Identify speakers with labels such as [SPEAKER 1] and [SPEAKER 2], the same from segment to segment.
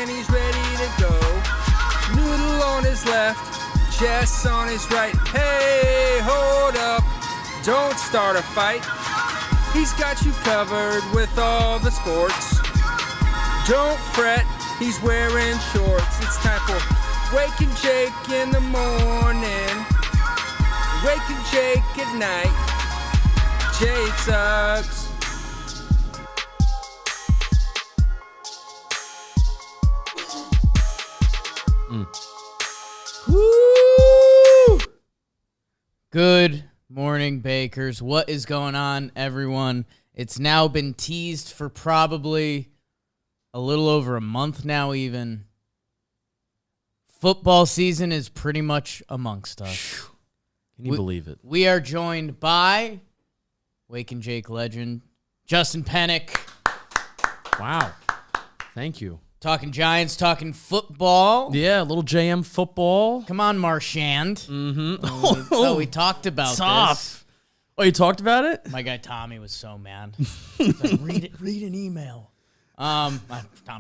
[SPEAKER 1] and he's ready to go. Noodle on his left, Jess on his right. Hey, hold up, don't start a fight. He's got you covered with all the sports. Don't fret, he's wearing shorts. It's time for Waking Jake in the morning, Waking Jake at night. Jake sucks.
[SPEAKER 2] Woo! Good morning, Bakers. What is going on, everyone? It's now been teased for probably a little over a month now, even. Football season is pretty much amongst us.
[SPEAKER 3] Can you believe it?
[SPEAKER 2] We are joined by Wake and Jake legend, Justin Penik.
[SPEAKER 3] Wow. Thank you.
[SPEAKER 2] Talking Giants, talking football.
[SPEAKER 3] Yeah, a little JM football.
[SPEAKER 2] Come on, Marchand.
[SPEAKER 3] Mm-hmm.
[SPEAKER 2] Oh, we talked about
[SPEAKER 3] tough.
[SPEAKER 2] this.
[SPEAKER 3] Oh, you talked about it?
[SPEAKER 2] My guy Tommy was so mad. He's like, read an email. Tom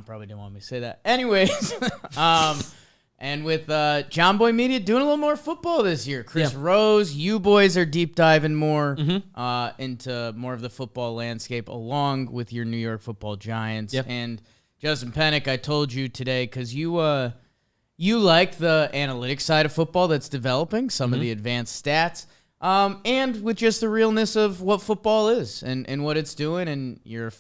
[SPEAKER 2] probably didn't want me to say that. Anyways, and with John Boy Media doing a little more football this year. Chris Rose, you boys are deep diving more into more of the football landscape along with your New York Football Giants.
[SPEAKER 3] Yep.
[SPEAKER 2] And Justin Penik, I told you today because you like the analytics side of football that's developing, some of the advanced stats, and with just the realness of what football is and what it's doing, and you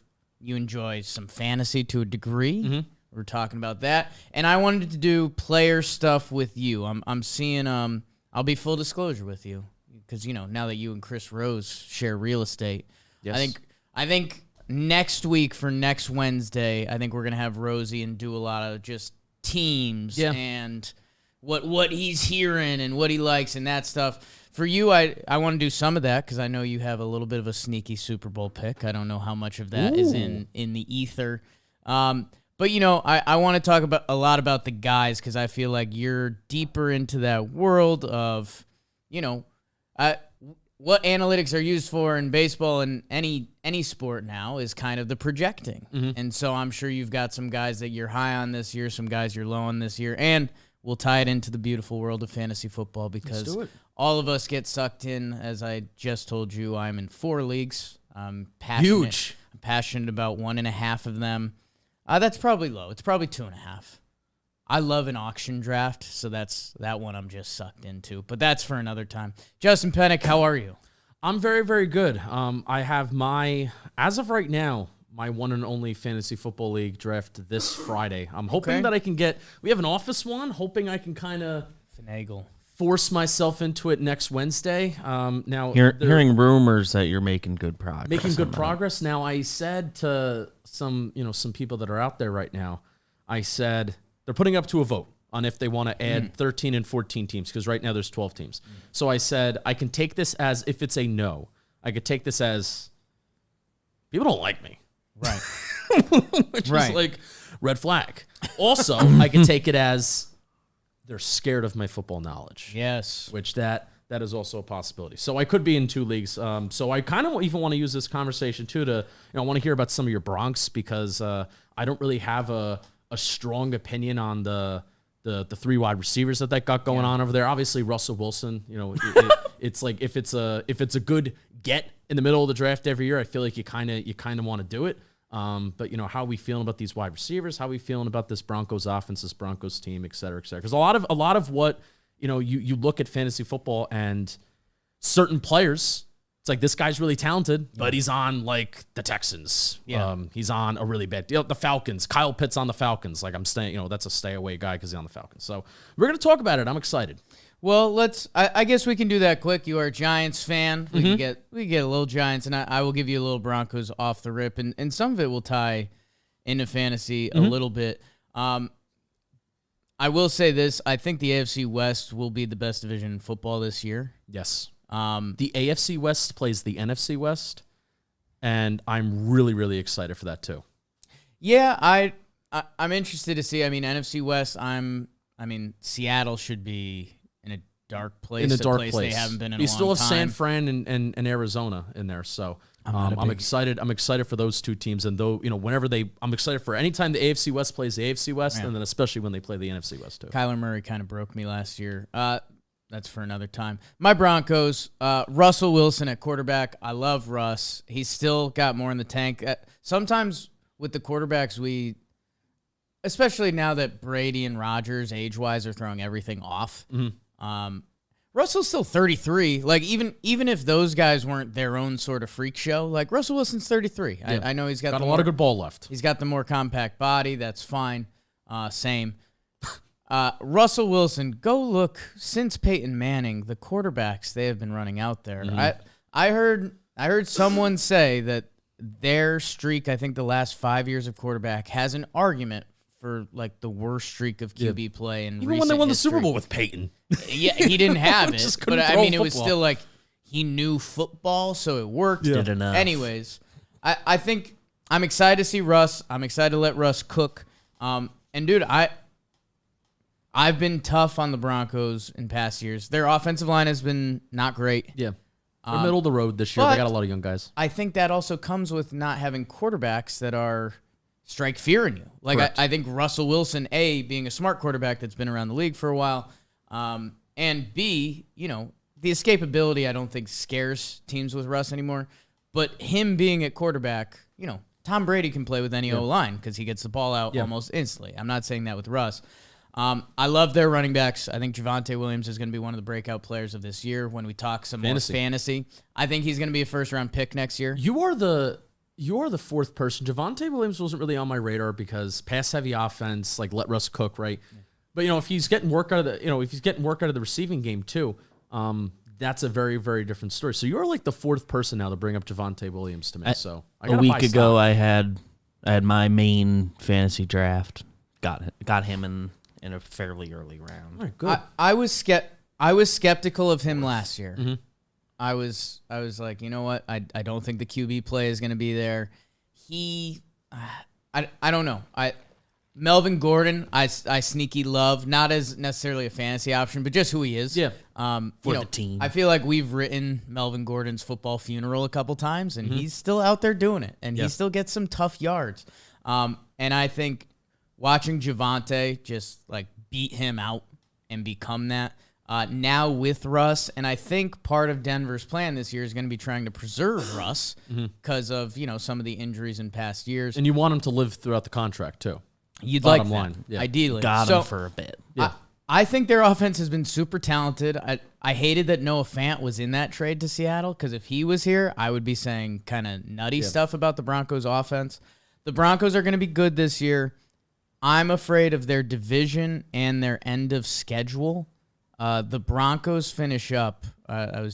[SPEAKER 2] enjoy some fantasy to a degree. We're talking about that, and I wanted to do player stuff with you. I'm seeing. I'll be full disclosure with you because now that you and Chris Rose share real estate,
[SPEAKER 3] yes.
[SPEAKER 2] I think next week for next Wednesday, I think we're gonna have Rosie and do a lot of just teams and what he's hearing and what he likes and that stuff. For you, I want to do some of that because I know you have a little bit of a sneaky Super Bowl pick. I don't know how much of that is in the ether. But, I want to talk about a lot about the guys because I feel like you're deeper into that world of, what analytics are used for in baseball and any sport now is kind of the projecting. And so I'm sure you've got some guys that you're high on this year, some guys you're low on this year, and we'll tie it into the beautiful world of fantasy football because all of us get sucked in. As I just told you, I'm in 4 leagues. I'm passionate.
[SPEAKER 3] Huge.
[SPEAKER 2] I'm passionate about 1.5 of them. That's probably low. It's probably 2.5. I love an auction draft, so that's that one I'm just sucked into. But that's for another time. Justin Penik, how are you?
[SPEAKER 3] I'm very, very good. I have as of right now, my one and only fantasy football league draft this Friday. I'm hoping that I can we have an office one, hoping I can kind of
[SPEAKER 2] finagle.
[SPEAKER 3] Force myself into it next Wednesday. Now
[SPEAKER 4] hearing rumors that you're making good progress.
[SPEAKER 3] Now I said to some people that are out there right now, I said they're putting up to a vote on if they want to add 13 and 14 teams because right now there's 12 teams. So I said I can take this as if it's a no. I could take this as people don't like me.
[SPEAKER 2] Right.
[SPEAKER 3] Which is like red flag. Also, I can take it as they're scared of my football knowledge.
[SPEAKER 2] Yes.
[SPEAKER 3] Which that is also a possibility. So I could be in 2 leagues. So I kind of even want to use this conversation too to, I want to hear about some of your Bronx because I don't really have a strong opinion on the 3 wide receivers that got going on over there. Obviously Russell Wilson, it's like if it's a good get in the middle of the draft every year, I feel like you kind of want to do it. But how are we feeling about these wide receivers? How are we feeling about this Broncos offense, this Broncos team, et cetera, et cetera? Because a lot of what you look at fantasy football and certain players, it's like this guy's really talented, but he's on like the Texans.
[SPEAKER 2] Yeah.
[SPEAKER 3] He's on a really bad deal. The Falcons. Kyle Pitts on the Falcons. Like I'm staying. That's a stay away guy because he's on the Falcons. So we're gonna talk about it. I'm excited.
[SPEAKER 2] Well, I guess we can do that quick. You are a Giants fan. We can get a little Giants, and I will give you a little Broncos off the rip, and some of it will tie into fantasy a little bit. I will say this. I think the AFC West will be the best division in football this year.
[SPEAKER 3] Yes. The AFC West plays the NFC West, and I'm really, really excited for that too.
[SPEAKER 2] Yeah, I'm interested to see. I mean, NFC West, Seattle should be in a dark place.
[SPEAKER 3] In a dark
[SPEAKER 2] place
[SPEAKER 3] place.
[SPEAKER 2] they haven't been in
[SPEAKER 3] You
[SPEAKER 2] a long
[SPEAKER 3] still have
[SPEAKER 2] time.
[SPEAKER 3] San Fran and Arizona in there, so I'm excited. I'm excited for those two teams, and though I'm excited for anytime the AFC West plays the AFC West, and then especially when they play the NFC West too.
[SPEAKER 2] Kyler Murray kind of broke me last year. That's for another time. My Broncos, Russell Wilson at quarterback. I love Russ. He's still got more in the tank. Sometimes with the quarterbacks, especially now that Brady and Rodgers, age-wise, are throwing everything off. Russell's still 33. Like, even if those guys weren't their own sort of freak show, like, Russell Wilson's 33.
[SPEAKER 3] Yeah.
[SPEAKER 2] I know he's got
[SPEAKER 3] a lot of good ball left.
[SPEAKER 2] He's got the more compact body. That's fine. Same. Russell Wilson, go look, since Peyton Manning, the quarterbacks they have been running out there. I heard someone say that their streak, I think the last 5 years of quarterback, has an argument for like the worst streak of QB play in
[SPEAKER 3] Even when they won the Super Bowl with Peyton.
[SPEAKER 2] Yeah, he didn't have it.
[SPEAKER 3] Just
[SPEAKER 2] But
[SPEAKER 3] couldn't
[SPEAKER 2] I
[SPEAKER 3] throw
[SPEAKER 2] mean, it was
[SPEAKER 3] football.
[SPEAKER 2] still like he knew football, so it worked.
[SPEAKER 4] Did enough.
[SPEAKER 2] Anyways, I think I'm excited to see Russ. I'm excited to let Russ cook. And dude, I've been tough on the Broncos in past years. Their offensive line has been not great.
[SPEAKER 3] Yeah, they're middle of the road this year. They got a lot of young guys.
[SPEAKER 2] I think that also comes with not having quarterbacks that are strike fear in you. Like I think Russell Wilson, A, being a smart quarterback that's been around the league for a while, and B, the escapability I don't think scares teams with Russ anymore. But him being at quarterback, Tom Brady can play with any O-line because he gets the ball out almost instantly. I'm not saying that with Russ. I love their running backs. I think Javonte Williams is going to be one of the breakout players of this year when we talk some more fantasy. I think he's going to be a first-round pick next year.
[SPEAKER 3] You're the fourth person. Javonte Williams wasn't really on my radar because pass-heavy offense, like let Russ cook, right? Yeah. But if he's getting work out of the receiving game too, that's a very, very different story. So you're like the fourth person now to bring up Javonte Williams to me. So
[SPEAKER 4] a week ago, I had my main fantasy draft. Got him in a fairly early round.
[SPEAKER 3] All right, good.
[SPEAKER 2] I was skeptical of him last year. Mm-hmm. I was like, you know what? I don't think the QB play is going to be there. I don't know. Melvin Gordon, I sneaky love, not as necessarily a fantasy option, but just who he is.
[SPEAKER 3] Yeah.
[SPEAKER 4] For the team.
[SPEAKER 2] I feel like we've written Melvin Gordon's football funeral a couple times, and he's still out there doing it, and he still gets some tough yards. And I think watching Javonte just like beat him out and become that. Now with Russ, and I think part of Denver's plan this year is going to be trying to preserve Russ because of some of the injuries in past years.
[SPEAKER 3] And you want him to live throughout the contract too.
[SPEAKER 2] You'd
[SPEAKER 3] Bottom
[SPEAKER 2] like
[SPEAKER 3] line,
[SPEAKER 2] that, ideally.
[SPEAKER 4] Got him for a bit.
[SPEAKER 3] Yeah.
[SPEAKER 2] I think their offense has been super talented. I hated that Noah Fant was in that trade to Seattle because if he was here, I would be saying kind of nutty stuff about the Broncos offense. The Broncos are going to be good this year. I'm afraid of their division and their end of schedule. The Broncos finish up. And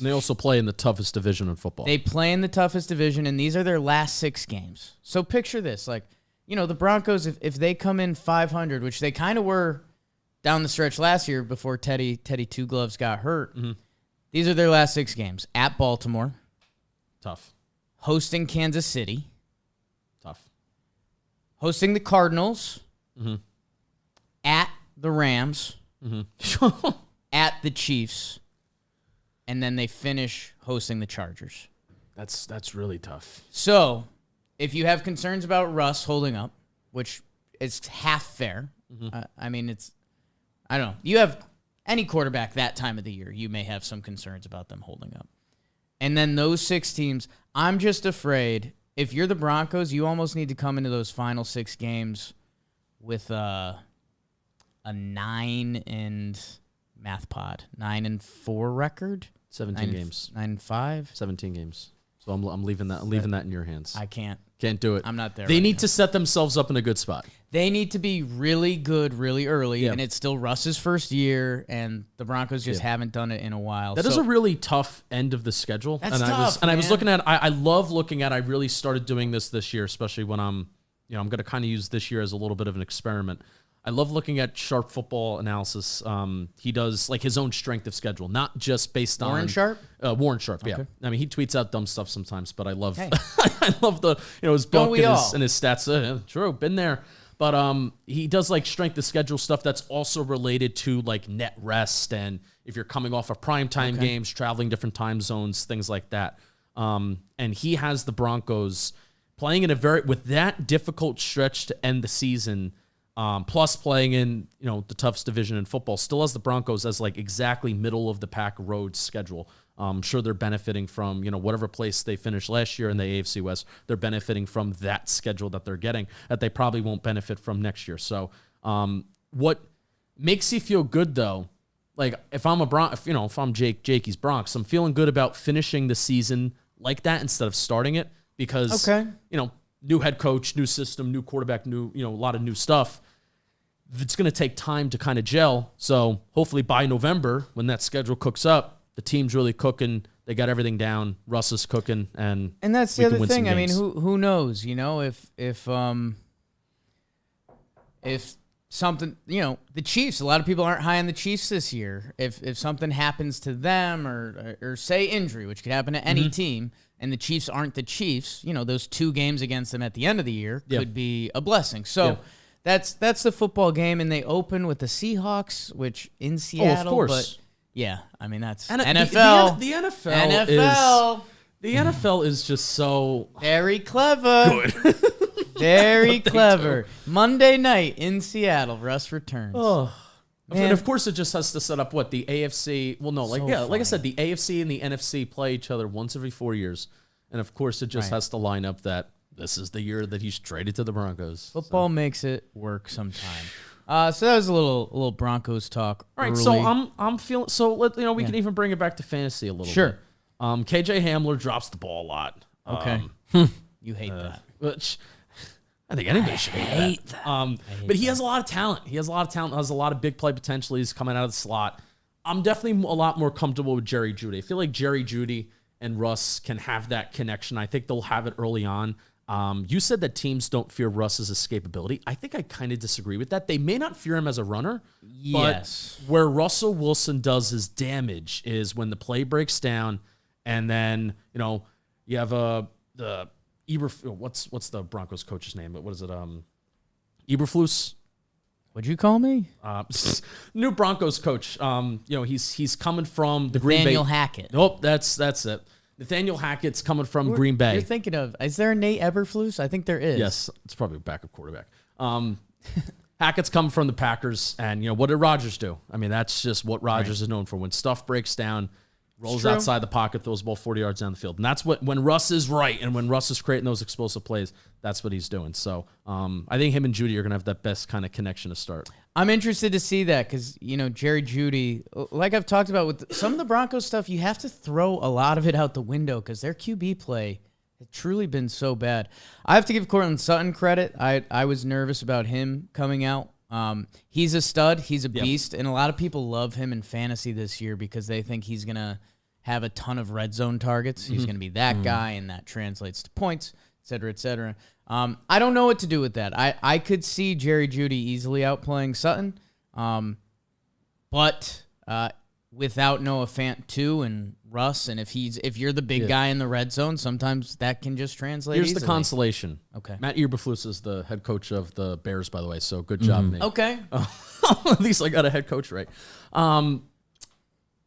[SPEAKER 2] they
[SPEAKER 3] also play in the toughest division in football.
[SPEAKER 2] They play in the toughest division, and these are their last 6 games. So picture this. The Broncos, if they come in 500, which they kind of were down the stretch last year before Teddy Two Gloves got hurt, these are their last 6 games. At Baltimore.
[SPEAKER 3] Tough.
[SPEAKER 2] Hosting Kansas City.
[SPEAKER 3] Tough.
[SPEAKER 2] Hosting the Cardinals. At the Rams. At the Chiefs. And then they finish hosting the Chargers.
[SPEAKER 3] That's really tough.
[SPEAKER 2] So, if you have concerns about Russ holding up, which is half fair, I mean, I don't know. You have any quarterback that time of the year, you may have some concerns about them holding up. And then those 6 teams, I'm just afraid, if you're the Broncos, you almost need to come into those final 6 games with a 9 and math pod 9-4 record.
[SPEAKER 3] 17 games.
[SPEAKER 2] 9-5.
[SPEAKER 3] 17 games. So I'm leaving that. I'm leaving that in your hands.
[SPEAKER 2] I can't
[SPEAKER 3] do it.
[SPEAKER 2] I'm not there.
[SPEAKER 3] They need to set themselves up in a good spot.
[SPEAKER 2] They need to be really good, really early, and it's still Russ's first year, and the Broncos just haven't done it in a while.
[SPEAKER 3] That is a really tough end of the schedule.
[SPEAKER 2] That's tough, man.
[SPEAKER 3] I was looking at. I love looking at. I really started doing this year, especially when I'm going to kind of use this year as a little bit of an experiment. I love looking at Sharp Football Analysis. He does like his own strength of schedule, not just based on
[SPEAKER 2] Warren Sharp.
[SPEAKER 3] Warren Sharp, yeah.
[SPEAKER 2] Okay.
[SPEAKER 3] I mean, he tweets out dumb stuff sometimes, but I love I love the his book and his stats. True, been there. But he does like strength of schedule stuff that's also related to like net rest and if you're coming off of primetime games, traveling different time zones, things like that. And he has the Broncos playing in with that difficult stretch to end the season, plus playing in the toughest division in football, still has the Broncos as like exactly middle of the pack road schedule. I'm sure they're benefiting from whatever place they finished last year in the AFC West. They're benefiting from that schedule that they're getting that they probably won't benefit from next year. So what makes you feel good though? Like if I'm if I'm Jakey's Bronx, I'm feeling good about finishing the season like that instead of starting it because new head coach, new system, new quarterback, new a lot of new stuff. It's going to take time to kind of gel. So hopefully by November, when that schedule cooks up, the team's really cooking. They got everything down. Russ is cooking, and
[SPEAKER 2] that's the other thing. I mean, who knows? If something, the Chiefs. A lot of people aren't high on the Chiefs this year. If something happens to them, or say injury, which could happen to any team, and the Chiefs aren't the Chiefs, those 2 games against them at the end of the year could be a blessing. So. That's the football game, and they open with the Seahawks, which in Seattle.
[SPEAKER 3] Of course.
[SPEAKER 2] But yeah, I mean that's
[SPEAKER 3] and
[SPEAKER 2] NFL.
[SPEAKER 3] The NFL is just so
[SPEAKER 2] very clever.
[SPEAKER 3] Good.
[SPEAKER 2] Very clever. Monday night in Seattle, Russ returns.
[SPEAKER 3] Oh.
[SPEAKER 2] Man.
[SPEAKER 3] And of course, it just has to set up what the AFC. Well, no, like I said, the AFC and the NFC play each other once every 4 years, and of course, it just has to line up that. This is the year that he's traded to the Broncos.
[SPEAKER 2] Football makes it work sometime. So that was a little Broncos talk.
[SPEAKER 3] All right,
[SPEAKER 2] early.
[SPEAKER 3] so I'm feeling we can even bring it back to fantasy a little bit. KJ Hamler drops the ball a lot.
[SPEAKER 2] Okay. You hate that.
[SPEAKER 3] Which I think anybody should hate that. But he has a lot of talent. Has a lot of big play potential. He's coming out of the slot. I'm definitely a lot more comfortable with Jerry Jeudy. I feel like Jerry Jeudy and Russ can have that connection. I think they'll have it early on. You said that teams don't fear Russ's escapability. I think I kind of disagree with that. They may not fear him as a runner,
[SPEAKER 2] yes.
[SPEAKER 3] But where Russell Wilson does his damage is when the play breaks down, and then you have the what's the Broncos coach's name? What is it? Eberflus.
[SPEAKER 2] What'd you call me?
[SPEAKER 3] New Broncos coach. He's coming from the Green Bay.
[SPEAKER 2] Nathaniel Hackett.
[SPEAKER 3] Nope, that's it. Nathaniel Hackett's coming from Green Bay.
[SPEAKER 2] You're thinking of, is there a Nate Eberflus? I think there is.
[SPEAKER 3] Yes, it's probably a backup quarterback. Hackett's coming from the Packers, and what did Rodgers do? I mean, that's just what Rodgers is known for. When stuff breaks down, rolls outside the pocket, throws the ball 40 yards down the field. And that's when Russ is right, and when Russ is creating those explosive plays, that's what he's doing. So I think him and Jeudy are going to have that best kind of connection to start.
[SPEAKER 2] I'm interested to see that because, Jerry Jeudy, like I've talked about with some of the Broncos stuff, you have to throw a lot of it out the window because their QB play has truly been so bad. I have to give Courtland Sutton credit. I was nervous about him coming out. He's a stud. He's a beast. And a lot of people love him in fantasy this year because they think he's going to have a ton of red zone targets. He's going to be that guy, and that translates to points, et cetera, et cetera. I don't know what to do with that. I could see Jerry Jeudy easily outplaying Sutton, but without Noah Fant too and Russ, and if you're the big guy in the red zone, sometimes that can just translate.
[SPEAKER 3] Here's
[SPEAKER 2] easily.
[SPEAKER 3] the consolation.
[SPEAKER 2] Okay,
[SPEAKER 3] Matt Eberflus is the head coach of the Bears, by the way. So good job, Nate.
[SPEAKER 2] Okay,
[SPEAKER 3] at least I got a head coach right.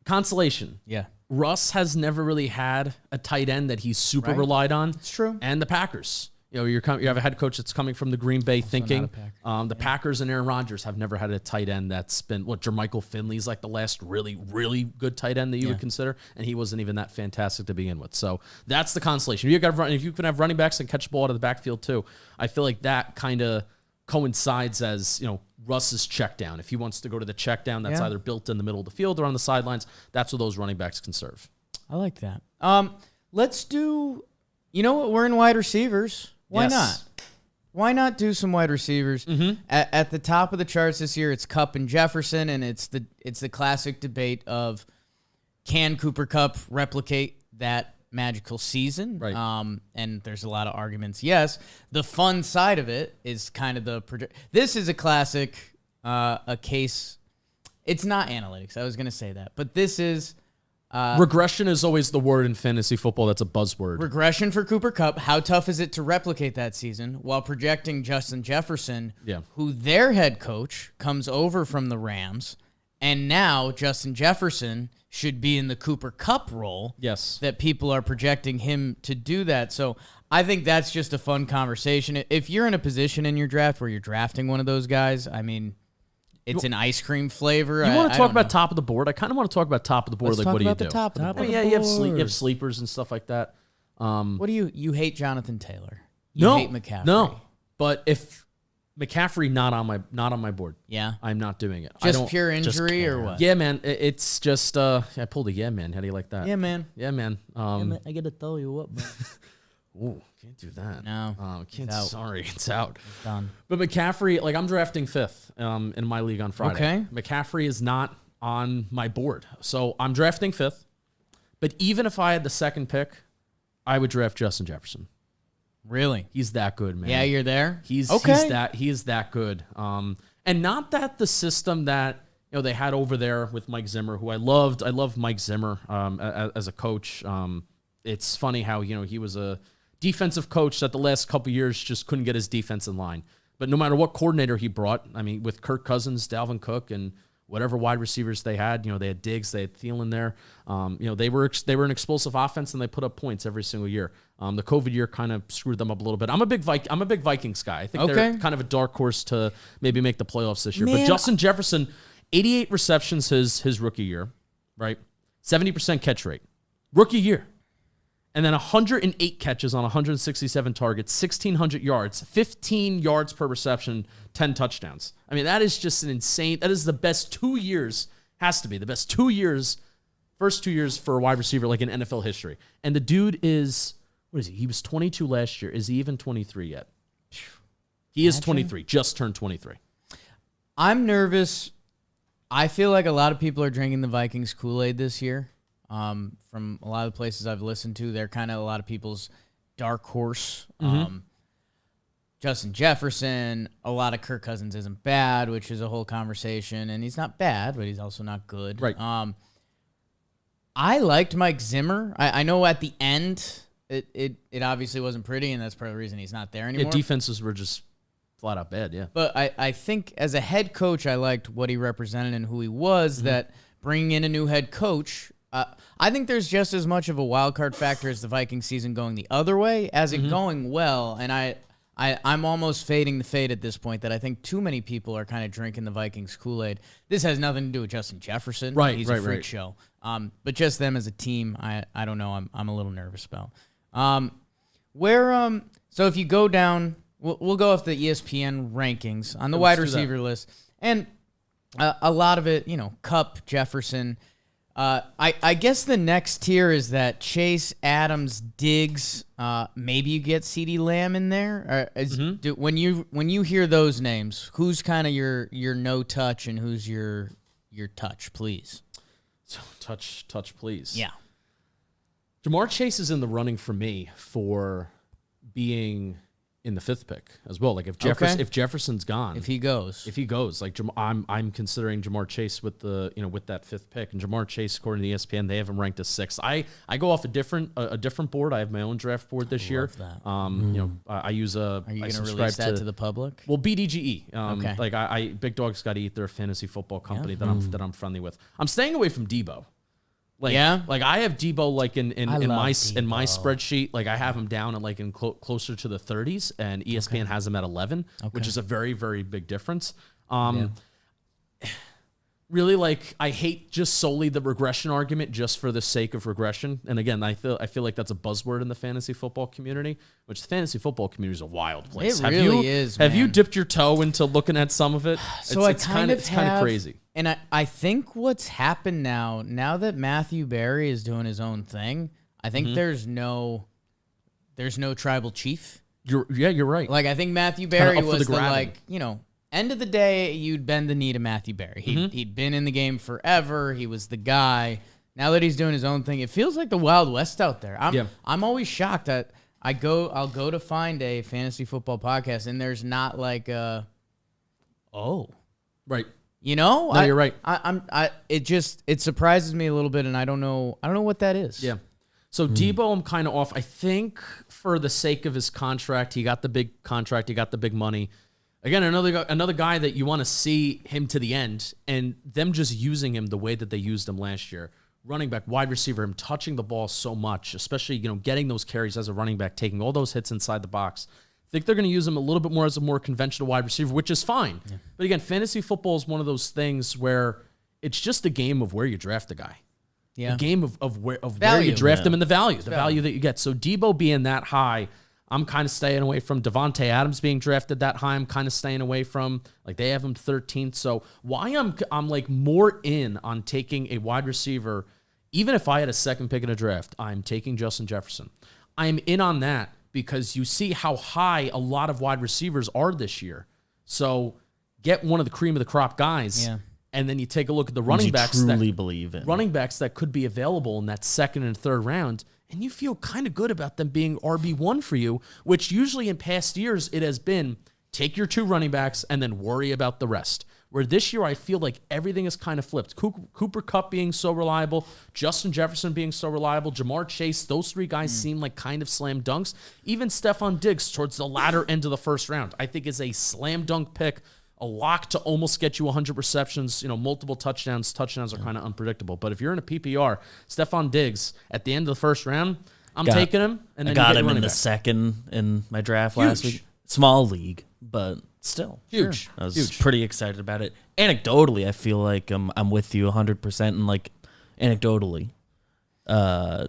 [SPEAKER 3] Consolation.
[SPEAKER 2] Yeah.
[SPEAKER 3] Russ has never really had a tight end that he's super relied on. It's
[SPEAKER 2] true.
[SPEAKER 3] And the Packers. You have a head coach that's coming from the Green Bay thinking. The Packers and Aaron Rodgers have never had a tight end that's been Jermichael Finley's like the last really, really good tight end that you would consider, and he wasn't even that fantastic to begin with. So that's the consolation. If you can have running backs and catch the ball out of the backfield too, I feel like that kind of coincides as Russ's check down. If he wants to go to the check down, that's either built in the middle of the field or on the sidelines. That's what those running backs can serve.
[SPEAKER 2] I like that. Let's do. You know what? We're in wide receivers. Why not? Why not do some wide receivers? At the top of the charts this year, it's Kupp and Jefferson, and it's the classic debate of can Cooper Kupp replicate that magical season?
[SPEAKER 3] Right.
[SPEAKER 2] And there's a lot of arguments. Yes. The fun side of it is kind of this is a classic, a case. It's not analytics. I was going to say that, but this is
[SPEAKER 3] Regression is always the word in fantasy football that's a buzzword.
[SPEAKER 2] Regression for Cooper Kupp. How tough is it to replicate that season while projecting Justin Jefferson, who their head coach comes over from the Rams, and now Justin Jefferson should be in the Cooper Kupp role.
[SPEAKER 3] Yes.
[SPEAKER 2] That people are projecting him to do that. So I think that's just a fun conversation. If you're in a position in your draft where you're drafting one of those guys, I mean, it's an ice cream flavor.
[SPEAKER 3] You want to talk about top of the board? I kind of want to talk about top of the board.
[SPEAKER 2] Let's
[SPEAKER 3] like, what do you
[SPEAKER 2] talk
[SPEAKER 3] do?
[SPEAKER 2] about the top of the board.
[SPEAKER 3] You have sleepers and stuff like that.
[SPEAKER 2] What do you hate Jonathan Taylor? You
[SPEAKER 3] No,
[SPEAKER 2] hate McCaffrey.
[SPEAKER 3] no. But if McCaffrey not on my board,
[SPEAKER 2] Yeah.
[SPEAKER 3] I'm not doing it. I
[SPEAKER 2] Just
[SPEAKER 3] don't,
[SPEAKER 2] pure injury or what?
[SPEAKER 3] Yeah, man. It's just I pulled a yeah, man. How do you like that?
[SPEAKER 2] Yeah, man.
[SPEAKER 3] Yeah, man.
[SPEAKER 4] I gotta tell you what, man.
[SPEAKER 3] Ooh, can't do that.
[SPEAKER 2] No.
[SPEAKER 3] Can't.
[SPEAKER 2] It's out.
[SPEAKER 3] Sorry, it's out.
[SPEAKER 2] It's done.
[SPEAKER 3] But McCaffrey, like I'm drafting 5th in my league on Friday.
[SPEAKER 2] Okay.
[SPEAKER 3] McCaffrey is not on my board. So I'm drafting 5th. But even if I had the 2nd pick, I would draft Justin Jefferson.
[SPEAKER 2] Really?
[SPEAKER 3] He's that good, man.
[SPEAKER 2] Yeah, you're there?
[SPEAKER 3] He is that good. And not that the system that they had over there with Mike Zimmer, who I loved. I love Mike Zimmer as a coach. It's funny how he was a defensive coach that the last couple years just couldn't get his defense in line. But no matter what coordinator he brought, I mean, with Kirk Cousins, Dalvin Cook, and whatever wide receivers they had, they had Diggs, they had Thielen there. They were an explosive offense and they put up points every single year. The COVID year kind of screwed them up a little bit. I'm a big Vikings guy. I think they're kind of a dark horse to maybe make the playoffs this year. But Justin Jefferson, 88 receptions his rookie year, right? 70% catch rate, rookie year. And then 108 catches on 167 targets, 1,600 yards, 15 yards per reception, 10 touchdowns. I mean, that is just an insane. That is the best 2 years, has to be the best 2 years, first 2 years for a wide receiver like in NFL history. And the dude is, what is he? He was 22 last year. Is he even 23 yet? He is 23, just turned 23.
[SPEAKER 2] I'm nervous. I feel like a lot of people are drinking the Vikings Kool-Aid this year. From a lot of the places I've listened to, they're kind of a lot of people's dark horse. Justin Jefferson, a lot of Kirk Cousins isn't bad, which is a whole conversation, and he's not bad, but he's also not good.
[SPEAKER 3] Right.
[SPEAKER 2] I liked Mike Zimmer. I know at the end it obviously wasn't pretty, and that's part of the reason he's not there anymore.
[SPEAKER 3] Yeah, defenses were just flat out bad, yeah.
[SPEAKER 2] But I think as a head coach, I liked what he represented and who he was, that bringing in a new head coach, I think there's just as much of a wild card factor as the Viking season going the other way as it going well. And I'm almost fading the fade at this point that I think too many people are kind of drinking the Vikings Kool-Aid. This has nothing to do with Justin Jefferson.
[SPEAKER 3] Right,
[SPEAKER 2] He's
[SPEAKER 3] right,
[SPEAKER 2] a freak
[SPEAKER 3] right.
[SPEAKER 2] show. But just them as a team, I don't know. I'm a little nervous about. So if you go down, we'll go off the ESPN rankings on the wide receiver list. And a lot of it, Kupp, Jefferson. I guess the next tier is that Chase, Adams, Diggs. Maybe you get CeeDee Lamb in there. When you hear those names, who's kind of your no touch and who's your touch, please?
[SPEAKER 3] So touch, please.
[SPEAKER 2] Yeah.
[SPEAKER 3] Jamar Chase is in the running for me for being in the 5th pick as well. Like if Jefferson's gone,
[SPEAKER 2] If he goes,
[SPEAKER 3] like I'm considering Jamar Chase with the with that 5th pick, and Jamar Chase, according to ESPN, they have him ranked as 6th. I go off a different board. I have my own draft board this year.
[SPEAKER 2] that.
[SPEAKER 3] I use a.
[SPEAKER 2] Are you
[SPEAKER 3] I
[SPEAKER 2] going to
[SPEAKER 3] subscribe
[SPEAKER 2] release that to the public?
[SPEAKER 3] Well, BDGE.
[SPEAKER 2] Okay.
[SPEAKER 3] Like I Big Dog's Got to Eat. They're a fantasy football company that I'm friendly with. I'm staying away from Debo. Like I have Debo like in my spreadsheet. Like I have him down at like in closer to the 30s, and ESPN has him at 11, which is a very, very big difference. Really, like I hate just solely the regression argument just for the sake of regression. And again, I feel like that's a buzzword in the fantasy football community, which the fantasy football community is a wild place.
[SPEAKER 2] It really is.
[SPEAKER 3] Have you
[SPEAKER 2] man.
[SPEAKER 3] dipped your toe into looking at some of it?
[SPEAKER 2] So
[SPEAKER 3] it's kind of crazy.
[SPEAKER 2] And I think what's happened now that Matthew Berry is doing his own thing, I think there's no tribal chief.
[SPEAKER 3] You're right.
[SPEAKER 2] Like I think Matthew Berry was the
[SPEAKER 3] grabbing.
[SPEAKER 2] end of the day, you'd bend the knee to Matthew Berry. He'd been in the game forever. He was the guy. Now that he's doing his own thing, it feels like the Wild West out there. I'm always shocked that I'll go to find a fantasy football podcast and there's not like right. You know?
[SPEAKER 3] No, you're right.
[SPEAKER 2] It surprises me a little bit, and I don't know what that is.
[SPEAKER 3] Yeah. So Debo, I'm kind of off. I think for the sake of his contract, he got the big contract, he got the big money. Again, another guy that you want to see him to the end, and them just using him the way that they used him last year. Running back, wide receiver, him touching the ball so much, especially getting those carries as a running back, taking all those hits inside the box. I think they're going to use him a little bit more as a more conventional wide receiver, which is fine. Yeah. But again, fantasy football is one of those things where it's just a game of where you draft the guy.
[SPEAKER 2] Yeah.
[SPEAKER 3] A game of where you draft him and the value that you get. So Debo being that high, I'm kind of staying away from. Devontae Adams being drafted that high, I'm kind of staying away from. Like, they have him 13th. So why I'm like more in on taking a wide receiver, even if I had a second pick in a draft, I'm taking Justin Jefferson. I'm in on that because you see how high a lot of wide receivers are this year. So get one of the cream of the crop guys.
[SPEAKER 2] Yeah.
[SPEAKER 3] And then you take a look at the running backs that could be available in that second and third round, and you feel kind of good about them being RB1 for you, which usually in past years it has been take your 2 running backs and then worry about the rest. Where this year I feel like everything is kind of flipped. Cooper Kupp being so reliable, Justin Jefferson being so reliable, Jamar Chase, those 3 guys seem like kind of slam dunks. Even Stephon Diggs towards the latter end of the first round, I think is a slam dunk pick. A lock to almost get you 100 receptions, multiple touchdowns. Touchdowns are kind of unpredictable. But if you're in a PPR, Stephon Diggs, at the end of the first round, I'm taking him. And then
[SPEAKER 4] I got
[SPEAKER 3] you
[SPEAKER 4] him in the
[SPEAKER 3] back.
[SPEAKER 4] second in my draft last week. Small league, but still.
[SPEAKER 3] Huge.
[SPEAKER 4] Sure. I was pretty excited about it. Anecdotally, I feel like I'm with you 100%. And, like, anecdotally, I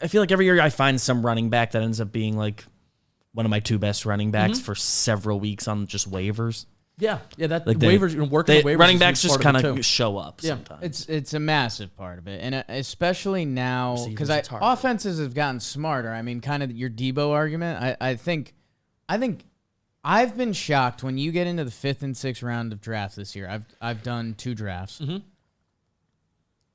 [SPEAKER 4] feel like every year I find some running back that ends up being, like, one of my 2 best running backs for several weeks on just waivers.
[SPEAKER 3] Yeah, that
[SPEAKER 4] Like
[SPEAKER 3] waivers, working the waivers.
[SPEAKER 4] Running backs just kind
[SPEAKER 3] of
[SPEAKER 4] of show up sometimes.
[SPEAKER 2] It's a massive part of it, and especially now because offenses have gotten smarter. I mean, kind of your Debo argument. I think I've been shocked when you get into the 5th and 6th round of drafts this year. I've done 2 drafts. Mm-hmm.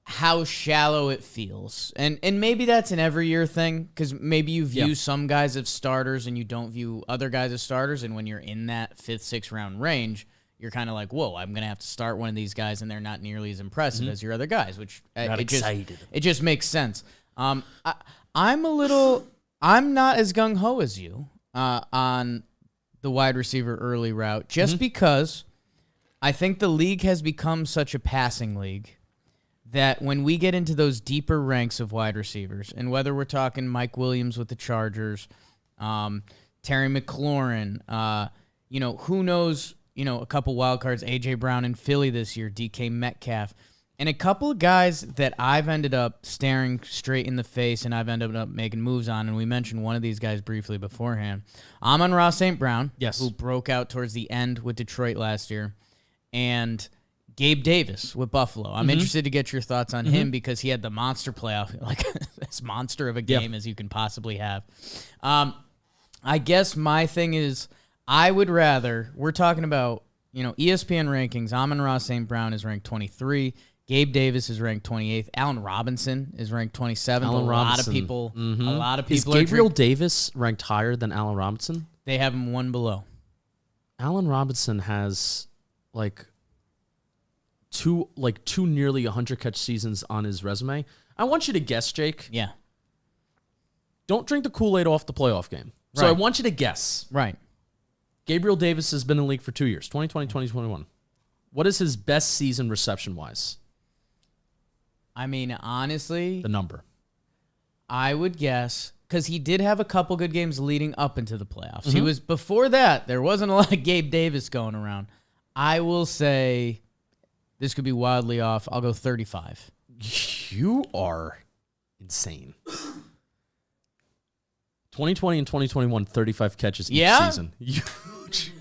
[SPEAKER 2] How shallow it feels, and maybe that's an every year thing because maybe you view some guys as starters and you don't view other guys as starters, and when you're in that 5th, 6th round range, you're kind of like, whoa, I'm gonna have to start one of these guys, and they're not nearly as impressive as your other guys, which it just makes sense. I'm not as gung ho as you on the wide receiver early route, just because I think the league has become such a passing league that when we get into those deeper ranks of wide receivers, and whether we're talking Mike Williams with the Chargers, Terry McLaurin, who knows, a couple wild cards, A.J. Brown in Philly this year, DK Metcalf, and a couple of guys that I've ended up staring straight in the face and I've ended up making moves on, and we mentioned one of these guys briefly beforehand. Amon-Ra St. Brown, who broke out towards the end with Detroit last year, and Gabe Davis with Buffalo. I'm interested to get your thoughts on him because he had the monster playoff, like as monster of a game as you can possibly have. I guess my thing is I would rather, we're talking about, ESPN rankings, Amon-Ra St. Brown is ranked 23. Gabe Davis is ranked 28th. Allen Robinson is ranked 27th. A lot of people
[SPEAKER 3] Is Gabriel Davis ranked higher than Allen Robinson?
[SPEAKER 2] They have him 1 below.
[SPEAKER 3] Allen Robinson has two nearly 100 catch seasons on his resume. I want you to guess, Jake.
[SPEAKER 2] Yeah.
[SPEAKER 3] Don't drink the Kool-Aid off the playoff game. So I want you to guess.
[SPEAKER 2] Right.
[SPEAKER 3] Gabriel Davis has been in the league for 2 years, 2020, 2021. What is his best season reception-wise?
[SPEAKER 2] I mean, honestly,
[SPEAKER 3] The number.
[SPEAKER 2] I would guess, because he did have a couple good games leading up into the playoffs. He was, before that, there wasn't a lot of Gabe Davis going around. I will say, this could be wildly off. I'll go 35.
[SPEAKER 3] You are insane. 2020 and 2021, 35 catches each season. Huge.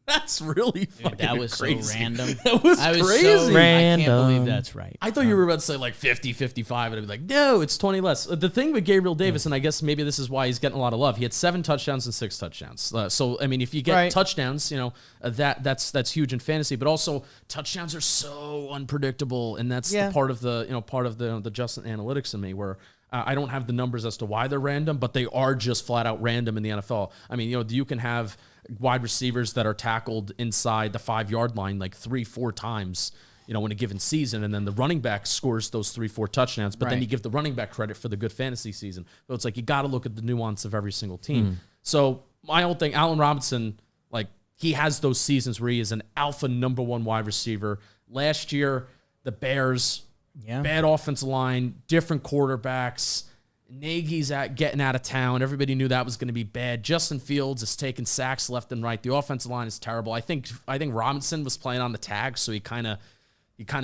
[SPEAKER 3] That's really fucking
[SPEAKER 2] That was
[SPEAKER 3] crazy.
[SPEAKER 2] so random.
[SPEAKER 3] That was crazy.
[SPEAKER 2] So random. I can't believe that's right.
[SPEAKER 3] I thought you were about to say like 50, 55, and I'd be like, no, it's 20 less. The thing with Gabriel Davis, and I guess maybe this is why he's getting a lot of love, he had 7 touchdowns and 6 touchdowns. So, I mean, if you get touchdowns, that's huge in fantasy, but also touchdowns are so unpredictable, and that's the part of the Justin analytics in me where I don't have the numbers as to why they're random, but they are just flat out random in the NFL. I mean, you can have wide receivers that are tackled inside the 5-yard line like 3-4 times, in a given season, and then the running back scores those 3-4 touchdowns, but then you give the running back credit for the good fantasy season. So it's like you got to look at the nuance of every single team. So my whole thing, Allen Robinson, like he has those seasons where he is an alpha number 1 wide receiver. Last year, the Bears, bad offensive line, different quarterbacks. Nagy's getting out of town. Everybody knew that was going to be bad. Justin Fields is taking sacks left and right. The offensive line is terrible. I think Robinson was playing on the tag, so he kind of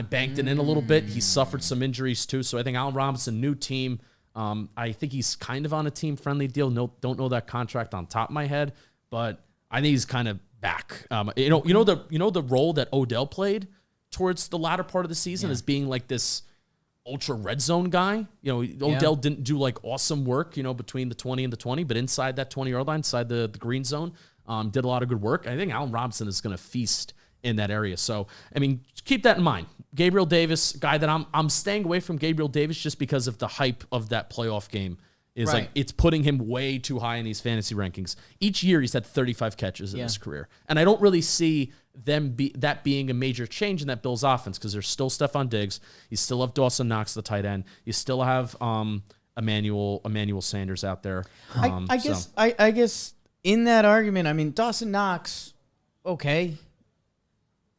[SPEAKER 3] banked it in a little bit. He suffered some injuries too. So I think Allen Robinson, new team. I think he's kind of on a team-friendly deal. Don't know that contract on top of my head, but I think he's kind of back. You know the role that Odell played towards the latter part of the season as being like this ultra red zone guy. Odell didn't do like awesome work, between the 20 and the 20, but inside that 20-yard line, inside the green zone, did a lot of good work. I think Allen Robinson is going to feast in that area. So, I mean, keep that in mind. Gabriel Davis, guy that I'm staying away from Gabriel Davis just because of the hype of that playoff game. Is like it's putting him way too high in these fantasy rankings. Each year he's had 35 catches in his career. And I don't really see that being a major change in that Bills offense because there's still Stephon Diggs. You still have Dawson Knox, the tight end. You still have Emmanuel Sanders out there.
[SPEAKER 2] I guess in that argument, I mean, Dawson Knox, okay.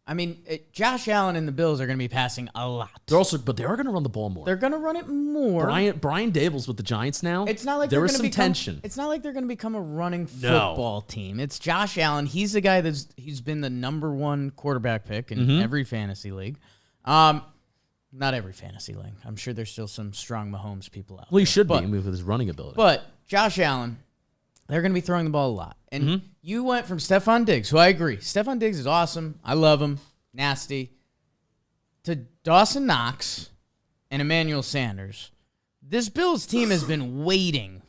[SPEAKER 2] I mean, Josh Allen and the Bills are going to be passing a lot.
[SPEAKER 3] But they are going to run the ball more.
[SPEAKER 2] They're going to run it more.
[SPEAKER 3] Brian Daboll's with the Giants now.
[SPEAKER 2] It's not like
[SPEAKER 3] there was some tension.
[SPEAKER 2] It's not like they're going to become a running football team. It's Josh Allen. He's the guy he's been the number 1 quarterback pick in every fantasy league. Not every fantasy league. I'm sure there's still some strong Mahomes people out there.
[SPEAKER 3] Well, he should be with his running ability.
[SPEAKER 2] But Josh Allen, they're going to be throwing the ball a lot. And you went from Stephon Diggs, who I agree. Stephon Diggs is awesome. I love him. Nasty. To Dawson Knox and Emmanuel Sanders. This Bills team has been waiting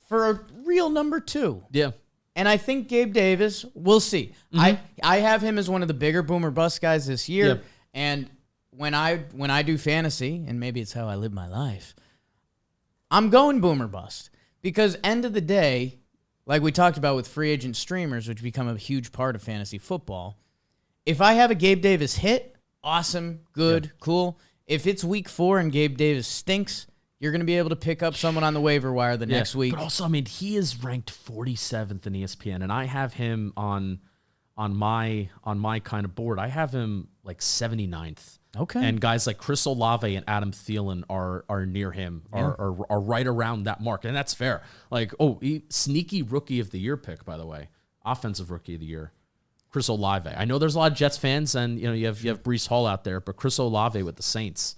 [SPEAKER 2] for a real number 2.
[SPEAKER 3] Yeah.
[SPEAKER 2] And I think Gabe Davis, we'll see. I have him as one of the bigger boomer bust guys this year.
[SPEAKER 3] Yeah.
[SPEAKER 2] And when I do fantasy, and maybe it's how I live my life, I'm going boomer bust. Because end of the day, like we talked about with free agent streamers, which become a huge part of fantasy football, if I have a Gabe Davis hit, awesome, good, cool. If it's week 4 and Gabe Davis stinks, you're going to be able to pick up someone on the waiver wire the next week.
[SPEAKER 3] But also, I mean, he is ranked 47th in ESPN, and I have him on my kind of board. I have him like 79th.
[SPEAKER 2] Okay.
[SPEAKER 3] And guys like Chris Olave and Adam Thielen are near him, are right around that mark, and that's fair. Like, sneaky rookie of the year pick, by the way, offensive rookie of the year, Chris Olave. I know there's a lot of Jets fans, and you have Breece Hall out there, but Chris Olave with the Saints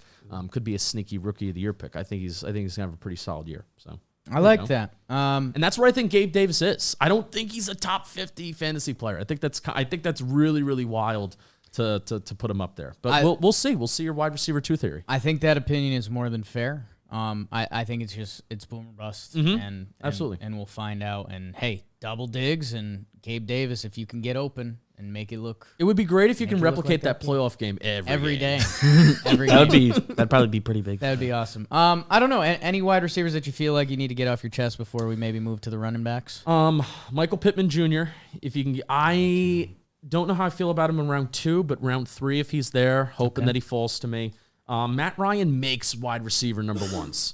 [SPEAKER 3] could be a sneaky rookie of the year pick. I think he's gonna have a pretty solid year. So
[SPEAKER 2] I like that.
[SPEAKER 3] And that's where I think Gabe Davis is. I don't think he's a top 50 fantasy player. I think that's really, really wild to put him up there. But we'll see. We'll see your wide receiver 2 theory.
[SPEAKER 2] I think that opinion is more than fair. I think it's boomer bust, and
[SPEAKER 3] absolutely,
[SPEAKER 2] and we'll find out. And hey, double Diggs and Gabe Davis, if you can get open and make it look.
[SPEAKER 3] It would be great if you can replicate that playoff game every
[SPEAKER 2] day.
[SPEAKER 4] That'd probably be pretty big.
[SPEAKER 2] That would be awesome. I don't know any wide receivers that you feel like you need to get off your chest before we maybe move to the running backs.
[SPEAKER 3] Michael Pittman Jr. If you can, I don't know how I feel about him in round 2, but round 3 if he's there, hoping that he falls to me. Matt Ryan makes wide receiver number 1s.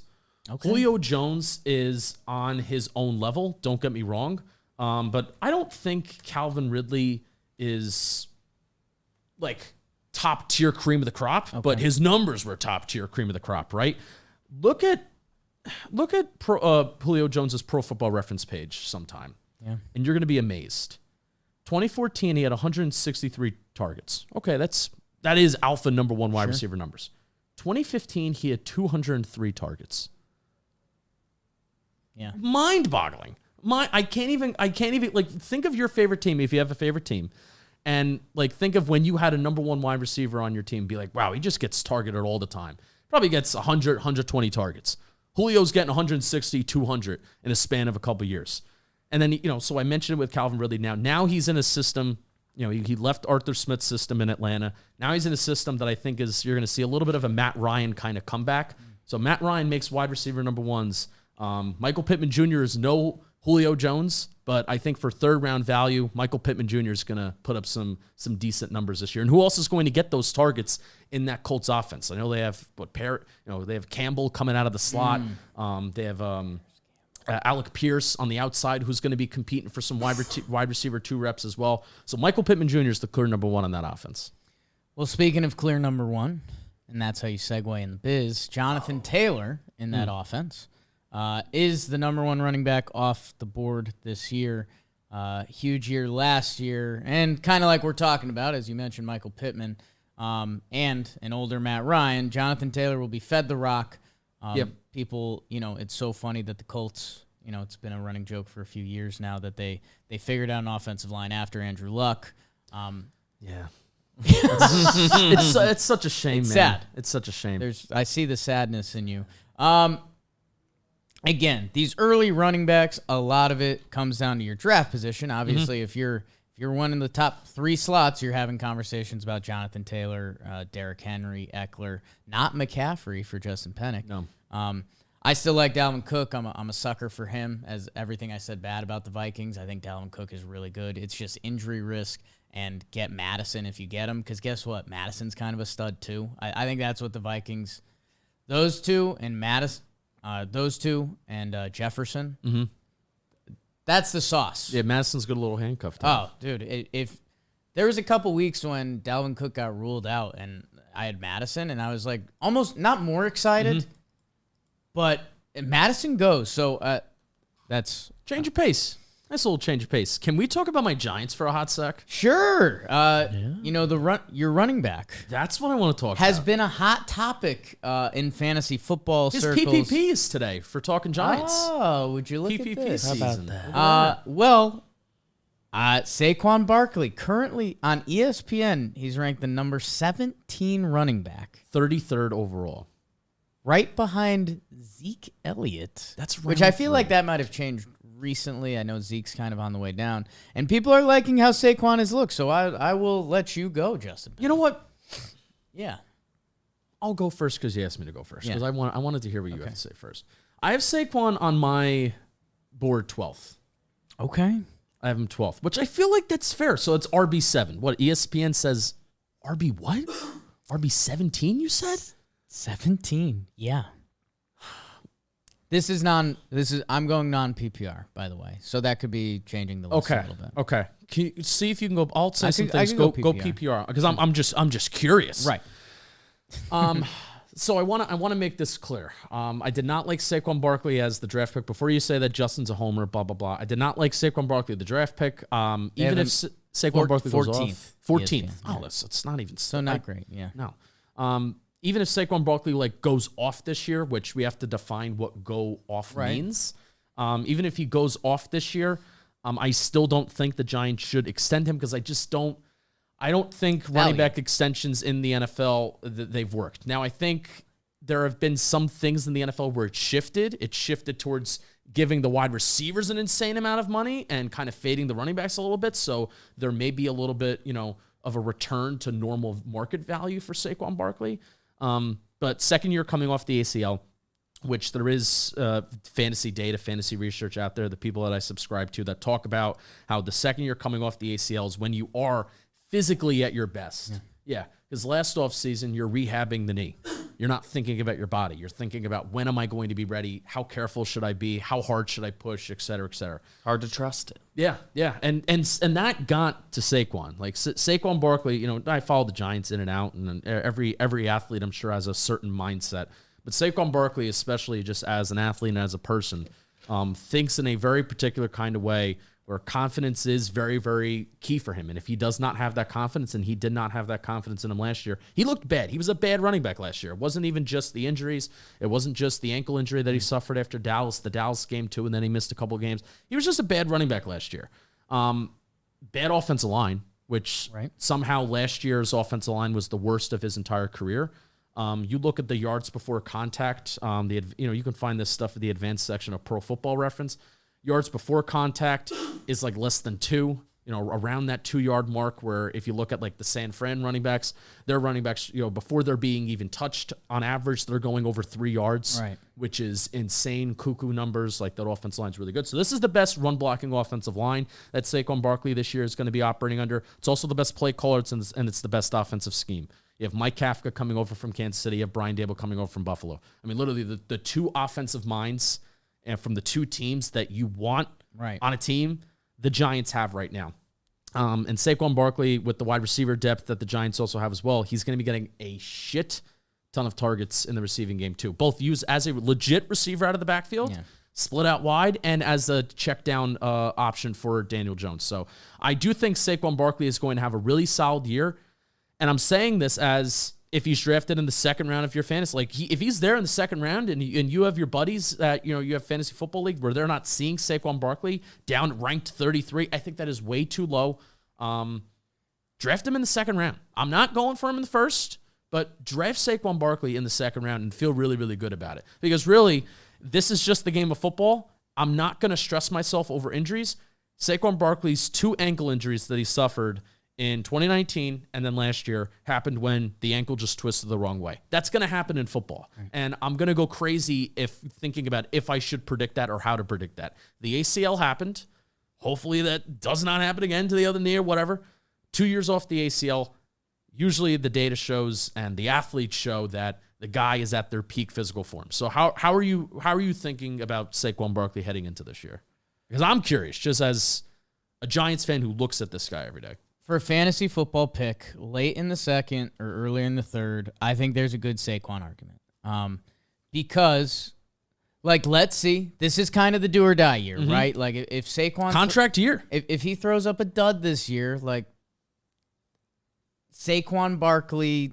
[SPEAKER 3] Okay. Julio Jones is on his own level. Don't get me wrong. But I don't think Calvin Ridley is like top tier cream of the crop, but his numbers were top tier cream of the crop, right? Look at Julio Jones's Pro Football Reference page sometime, and you're going to be amazed. 2014, he had 163 targets. Okay, that is alpha number 1 wide receiver numbers. 2015, he had 203 targets.
[SPEAKER 2] Yeah,
[SPEAKER 3] mind-boggling. I can't even like think of your favorite team if you have a favorite team, and like think of when you had a number 1 wide receiver on your team. Be like, wow, he just gets targeted all the time. Probably gets 100, 120 targets. Julio's getting 160, 200 in a span of a couple years. And then, so I mentioned it with Calvin Ridley. Now he's in a system, he left Arthur Smith's system in Atlanta. Now he's in a system that I think you're going to see a little bit of a Matt Ryan kind of comeback. So Matt Ryan makes wide receiver number 1s. Michael Pittman Jr. is no Julio Jones, but I think for third round value, Michael Pittman Jr. is going to put up some decent numbers this year. And who else is going to get those targets in that Colts offense? I know they have they have Campbell coming out of the slot. They have Alec Pierce on the outside, who's going to be competing for some wide receiver 2 reps as well. So Michael Pittman Jr. is the clear number 1 on that offense.
[SPEAKER 2] Well, speaking of clear number 1, and that's how you segue in the biz, Jonathan Taylor in that offense is the number 1 running back off the board this year. Huge year last year, and kind of like we're talking about, as you mentioned, Michael Pittman and an older Matt Ryan. Jonathan Taylor will be fed the rock. People, it's so funny that the Colts, it's been a running joke for a few years now that they figured out an offensive line after Andrew Luck.
[SPEAKER 3] It's such a shame,
[SPEAKER 2] it's
[SPEAKER 3] man.
[SPEAKER 2] sad.
[SPEAKER 3] It's such a shame.
[SPEAKER 2] I see the sadness in you. Again, these early running backs, a lot of it comes down to your draft position. Obviously, if you're one in the top 3 slots, you're having conversations about Jonathan Taylor, Derrick Henry, Eckler, not McCaffrey for Justin Penik.
[SPEAKER 3] No.
[SPEAKER 2] I still like Dalvin Cook. I'm a sucker for him, as everything I said bad about the Vikings. I think Dalvin Cook is really good. It's just injury risk, and get Madison if you get him, because guess what? Madison's kind of a stud too. I think that's what the Vikings, those two and Jefferson.
[SPEAKER 3] Mm-hmm.
[SPEAKER 2] That's the sauce.
[SPEAKER 3] Yeah, Madison's got a little handcuff.
[SPEAKER 2] Oh, dude, if there was a couple weeks when Dalvin Cook got ruled out and I had Madison, and I was like almost not more excited, but Madison goes. So that's
[SPEAKER 3] change of pace. Nice little change of pace. Can we talk about my Giants for a hot sec?
[SPEAKER 2] Sure. Your running back
[SPEAKER 3] That's what I want to talk
[SPEAKER 2] has
[SPEAKER 3] about.
[SPEAKER 2] been a hot topic in fantasy football
[SPEAKER 3] His
[SPEAKER 2] circles.
[SPEAKER 3] PPP is today for talking Giants.
[SPEAKER 2] Oh, would you look
[SPEAKER 3] PPP
[SPEAKER 2] at this?
[SPEAKER 3] season.
[SPEAKER 2] Saquon Barkley, currently on ESPN, he's ranked the number 17 running back,
[SPEAKER 3] 33rd overall.
[SPEAKER 2] right behind Zeke Elliott.
[SPEAKER 3] That's
[SPEAKER 2] which I feel like that might have changed recently. I know Zeke's kind of on the way down, and people are liking how Saquon has looked. So I will let you go, Justin.
[SPEAKER 3] You know what?
[SPEAKER 2] Yeah,
[SPEAKER 3] I'll go first because you asked me to go first.
[SPEAKER 2] Yeah.
[SPEAKER 3] Because I wanted to hear what you have to say first. I have Saquon on my board 12th.
[SPEAKER 2] okay.
[SPEAKER 3] I have him 12th, which I feel like that's fair. So it's RB7. What ESPN says, RB what? RB 17? You said
[SPEAKER 2] 17. Yeah. I'm going non-PPR, by the way. So that could be changing the list a little bit.
[SPEAKER 3] Okay. Can you see if you can go? I'll say some things.
[SPEAKER 2] can
[SPEAKER 3] Go
[SPEAKER 2] go
[SPEAKER 3] PPR because I'm just curious.
[SPEAKER 2] Right.
[SPEAKER 3] So I want to make this clear. I did not like Saquon Barkley as the draft pick. Before you say that Justin's a homer, blah blah blah. I did not like Saquon Barkley the draft pick. Even if Saquon Barkley goes off 14th. Oh, it's not even
[SPEAKER 2] So not great. Yeah.
[SPEAKER 3] No. Even if Saquon Barkley goes off this year, which we have to define what go off means. Even if he goes off this year, I still don't think the Giants should extend him because I don't think running back extensions in the NFL they've worked. Now I think there have been some things in the NFL where it shifted. It shifted towards giving the wide receivers an insane amount of money and kind of fading the running backs a little bit. So there may be a little bit, of a return to normal market value for Saquon Barkley. But second year coming off the ACL, which there is fantasy data, fantasy research out there, the people that I subscribe to that talk about how the second year coming off the ACL is when you are physically at your best. Yeah, because last offseason, you're rehabbing the knee. You're not thinking about your body. You're thinking about when am I going to be ready? How careful should I be? How hard should I push, et cetera, et cetera.
[SPEAKER 4] Hard to trust it.
[SPEAKER 3] Yeah. And that got to Saquon. Saquon Barkley, I follow the Giants in and out, and every athlete, I'm sure, has a certain mindset. But Saquon Barkley, especially just as an athlete and as a person, thinks in a very particular kind of way where confidence is very, very key for him. And if he does not have that confidence, and he did not have that confidence in him last year, he looked bad. He was a bad running back last year. It wasn't even just the injuries. It wasn't just the ankle injury that he suffered after the Dallas game too, and then he missed a couple games. He was just a bad running back last year. Bad offensive line, which somehow last year's offensive line was the worst of his entire career. You look at the yards before contact. You can find this stuff in the advanced section of Pro Football Reference. Yards before contact is less than 2. around that 2-yard mark, where if you look at like the San Fran running backs, their running backs, before they're being even touched, on average, they're going over 3 yards,
[SPEAKER 2] Right.
[SPEAKER 3] which is insane, cuckoo numbers. Like, that offensive line's really good. So this is the best run blocking offensive line that Saquon Barkley this year is going to be operating under. It's also the best play caller, and it's the best offensive scheme. You have Mike Kafka coming over from Kansas City. You have Brian Dable coming over from Buffalo. I mean, literally the two offensive minds and from the two teams that you want on a team, the Giants have right now. And Saquon Barkley, with the wide receiver depth that the Giants also have as well, he's going to be getting a shit ton of targets in the receiving game too. Both used as a legit receiver out of the backfield, split out wide, and as a check down option for Daniel Jones. So I do think Saquon Barkley is going to have a really solid year. And I'm saying this as if he's drafted in the second round of your fantasy, like if he's there in the second round and you have your buddies that, you have fantasy football league where they're not seeing Saquon Barkley down ranked 33, I think that is way too low. Draft him in the second round. I'm not going for him in the first, but draft Saquon Barkley in the second round and feel really, really good about it. Because really, this is just the game of football. I'm not going to stress myself over injuries. Saquon Barkley's 2 ankle injuries that he suffered in 2019 and then last year happened when the ankle just twisted the wrong way. That's going to happen in football. Right. And I'm going to go crazy if thinking about if I should predict that or how to predict that. The ACL happened. Hopefully that does not happen again to the other knee or whatever. 2 years off the ACL. Usually the data shows and the athletes show that the guy is at their peak physical form. So how are you thinking about Saquon Barkley heading into this year? Because I'm curious, just as a Giants fan who looks at this guy every day.
[SPEAKER 2] For a fantasy football pick, late in the second or earlier in the third, I think there's a good Saquon argument. Because, let's see. This is kind of the do or die year, right? Like, if Saquon...
[SPEAKER 3] Contract year.
[SPEAKER 2] If he throws up a dud this year, Saquon Barkley,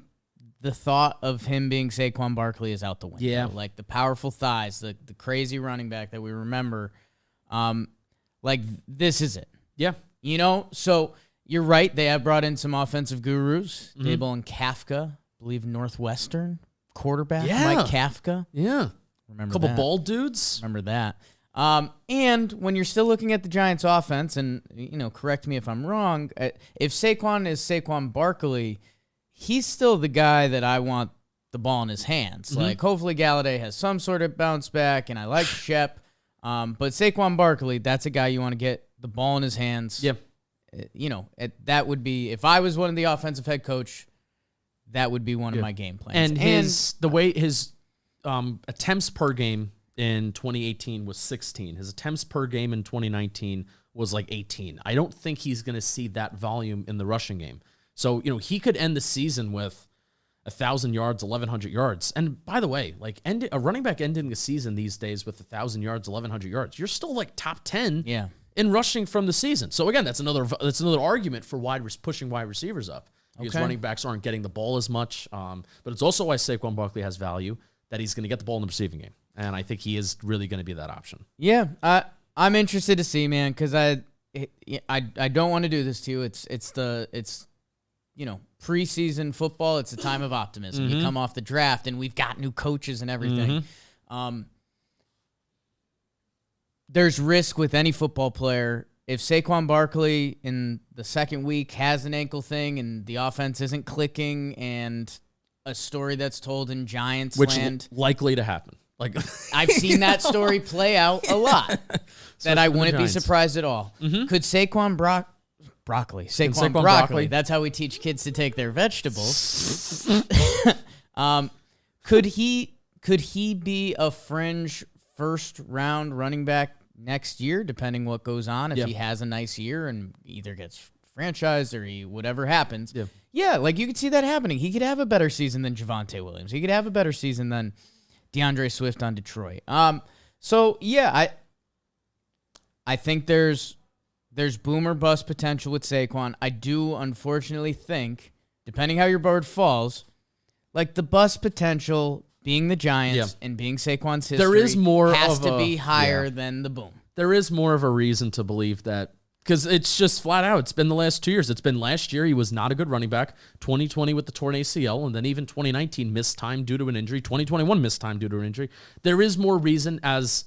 [SPEAKER 2] the thought of him being Saquon Barkley is out the window.
[SPEAKER 3] Yeah.
[SPEAKER 2] Like, the powerful thighs, the crazy running back that we remember. This is it.
[SPEAKER 3] Yeah.
[SPEAKER 2] So... You're right. They have brought in some offensive gurus. Dable and Kafka, I believe Northwestern quarterback, Mike Kafka.
[SPEAKER 3] Yeah.
[SPEAKER 2] Remember
[SPEAKER 3] couple
[SPEAKER 2] that.
[SPEAKER 3] bald dudes.
[SPEAKER 2] Remember that. And when you're still looking at the Giants offense, and, correct me if I'm wrong, if Saquon is Saquon Barkley, he's still the guy that I want the ball in his hands. Hopefully Galladay has some sort of bounce back, and I like Shep. But Saquon Barkley, that's a guy you want to get the ball in his hands.
[SPEAKER 3] Yep.
[SPEAKER 2] That would be, if I was one of the offensive head coach, that would be one of my game plans.
[SPEAKER 3] And his attempts per game in 2018 was 16. His attempts per game in 2019 was 18. I don't think he's going to see that volume in the rushing game. So, he could end the season with 1,000 yards, 1,100 yards. And by the way, a running back ending the season these days with 1,000 yards, 1,100 yards, you're still top 10.
[SPEAKER 2] Yeah.
[SPEAKER 3] In rushing from the season. So again, that's another argument for pushing wide receivers up. Because running backs aren't getting the ball as much. But it's also why Saquon Barkley has value, that he's going to get the ball in the receiving game. And I think he is really going to be that option.
[SPEAKER 2] Yeah, I'm interested to see, man, because I don't want to do this to you. It's preseason football. It's a time of optimism. You come off the draft, and we've got new coaches and everything. There's risk with any football player. If Saquon Barkley in the second week has an ankle thing and the offense isn't clicking, and a story that's told in Giants land,
[SPEAKER 3] likely to happen.
[SPEAKER 2] I've seen that story play out a lot. That I wouldn't be surprised at all. Could Saquon Broccoli? Saquon Broccoli. That's how we teach kids to take their vegetables. Could he be a fringe first round running back next year, depending what goes on? If he has a nice year and either gets franchised or whatever happens. Yeah, you could see that happening. He could have a better season than Javonte Williams. He could have a better season than DeAndre Swift on Detroit. So yeah, I think there's boom or bust potential with Saquon. I do unfortunately think, depending how your board falls, the bust potential being the Giants and being Saquon's history,
[SPEAKER 3] there is more
[SPEAKER 2] has to be higher than the boom.
[SPEAKER 3] There is more of a reason to believe that, because it's just flat out. It's been the last 2 years. It's been last year. He was not a good running back. 2020 with the torn ACL, and then even 2019 missed time due to an injury. 2021 missed time due to an injury. There is more reason as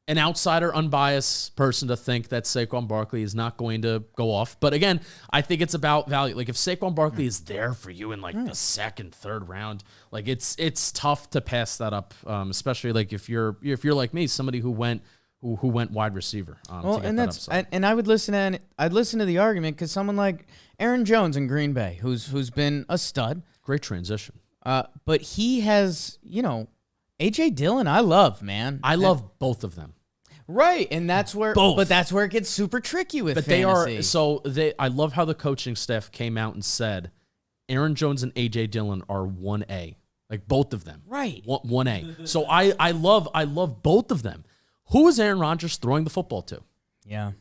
[SPEAKER 3] an outsider, unbiased person to think that Saquon Barkley is not going to go off. But again, I think it's about value. Like if Saquon Barkley is there for you in like the second, third round, like it's tough to pass that up. Especially like if you're like me, somebody who went wide receiver.
[SPEAKER 2] Well, and I would listen to the argument because someone like Aaron Jones in Green Bay, who's been a stud,
[SPEAKER 3] great transition.
[SPEAKER 2] But he has, A.J. Dillon, I love, man.
[SPEAKER 3] I love both of them.
[SPEAKER 2] Right, and that's where it gets super tricky with fantasy.
[SPEAKER 3] I love how the coaching staff came out and said Aaron Jones and A.J. Dillon are 1A. Like both of them.
[SPEAKER 2] Right.
[SPEAKER 3] 1A. So I love both of them. Who is Aaron Rodgers throwing the football to?
[SPEAKER 2] Yeah.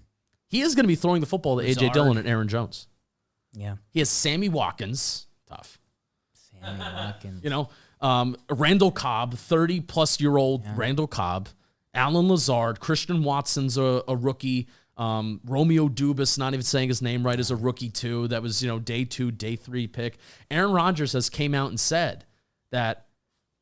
[SPEAKER 3] He is going to be throwing the football to A.J. Dillon and Aaron Jones.
[SPEAKER 2] Yeah.
[SPEAKER 3] He has Sammy Watkins. Tough.
[SPEAKER 2] Sammy Watkins.
[SPEAKER 3] Randall Cobb, 30-plus-year-old Randall Cobb, Alan Lazard, Christian Watson's a rookie, Romeo Dubas, not even saying his name right, is a rookie too. That was, day 2, day 3 pick. Aaron Rodgers has came out and said that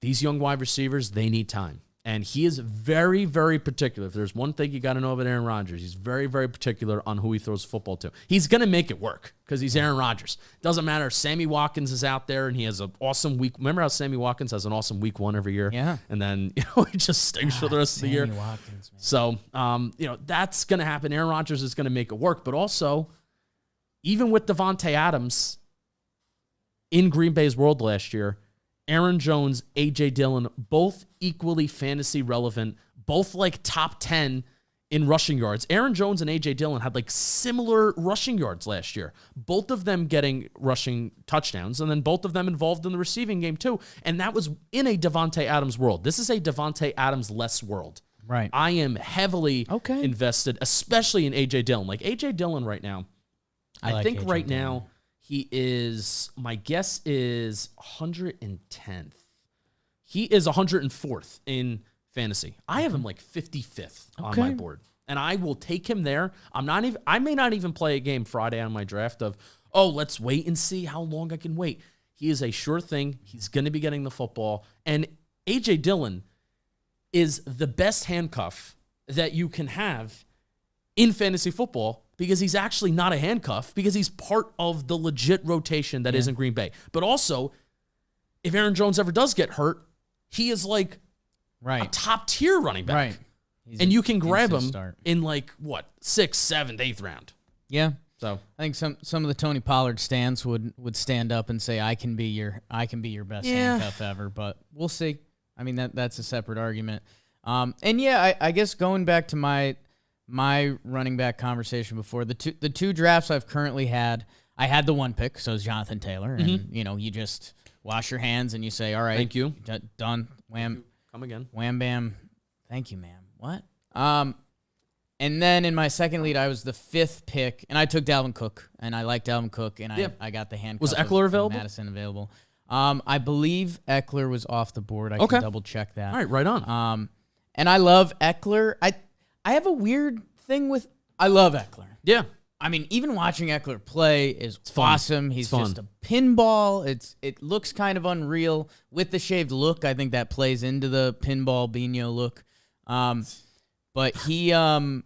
[SPEAKER 3] these young wide receivers, they need time. And he is very, very particular. If there's one thing you got to know about Aaron Rodgers, he's very, very particular on who he throws football to. He's going to make it work because he's Aaron Rodgers. Doesn't matter if Sammy Watkins is out there and he has an awesome week. Remember how Sammy Watkins has an awesome week 1 every year?
[SPEAKER 2] Yeah.
[SPEAKER 3] And then, he just stinks for the rest of the year.
[SPEAKER 2] Sammy Watkins, man.
[SPEAKER 3] So, that's going to happen. Aaron Rodgers is going to make it work. But also, even with Devontae Adams in Green Bay's world last year, Aaron Jones, A.J. Dillon, both equally fantasy relevant, both like top 10 in rushing yards. Aaron Jones and A.J. Dillon had like similar rushing yards last year, both of them getting rushing touchdowns, and then both of them involved in the receiving game too. And that was in a Devontae Adams world. This is a Devontae Adams-less world.
[SPEAKER 2] Right.
[SPEAKER 3] I am heavily invested, especially in A.J. Dillon. Like A.J. Dillon right now, I think right now, he is, my guess is 110th. He is 104th in fantasy. I have him like 55th on my board. And I will take him there. I may not even play a game Friday on my draft of, let's wait and see how long I can wait. He is a sure thing. He's going to be getting the football. And A.J. Dillon is the best handcuff that you can have in fantasy football because he's actually not a handcuff because he's part of the legit rotation that is in Green Bay. But also, if Aaron Jones ever does get hurt, he is like a top-tier running back.
[SPEAKER 2] Right.
[SPEAKER 3] And you can grab him in like, 6th, 7th, 8th round.
[SPEAKER 2] Yeah.
[SPEAKER 3] So
[SPEAKER 2] I think some of the Tony Pollard stands would stand up and say, I can be your best handcuff ever, but we'll see. I mean, that's a separate argument. I guess going back to my running back conversation before, the two drafts I've currently had, I had the 1 pick, so it's Jonathan Taylor, and you just wash your hands and you say, all right,
[SPEAKER 3] thank you,
[SPEAKER 2] done, wham,
[SPEAKER 3] come again,
[SPEAKER 2] wham bam, thank you, ma'am. What? And then in my second lead, I was the 5th pick, and I took Dalvin Cook, and I like Dalvin Cook, and I got the handcuff.
[SPEAKER 3] Was Eckler available?
[SPEAKER 2] Madison available. I believe Eckler was off the board. I can double check that.
[SPEAKER 3] All right, right on.
[SPEAKER 2] And I love Eckler. I have a weird thing with, I love Eckler.
[SPEAKER 3] Yeah.
[SPEAKER 2] I mean, even watching Eckler play is awesome. He's
[SPEAKER 3] fun.
[SPEAKER 2] just a pinball. It looks kind of unreal. With the shaved look, I think that plays into the pinball Bino look. But he, didn't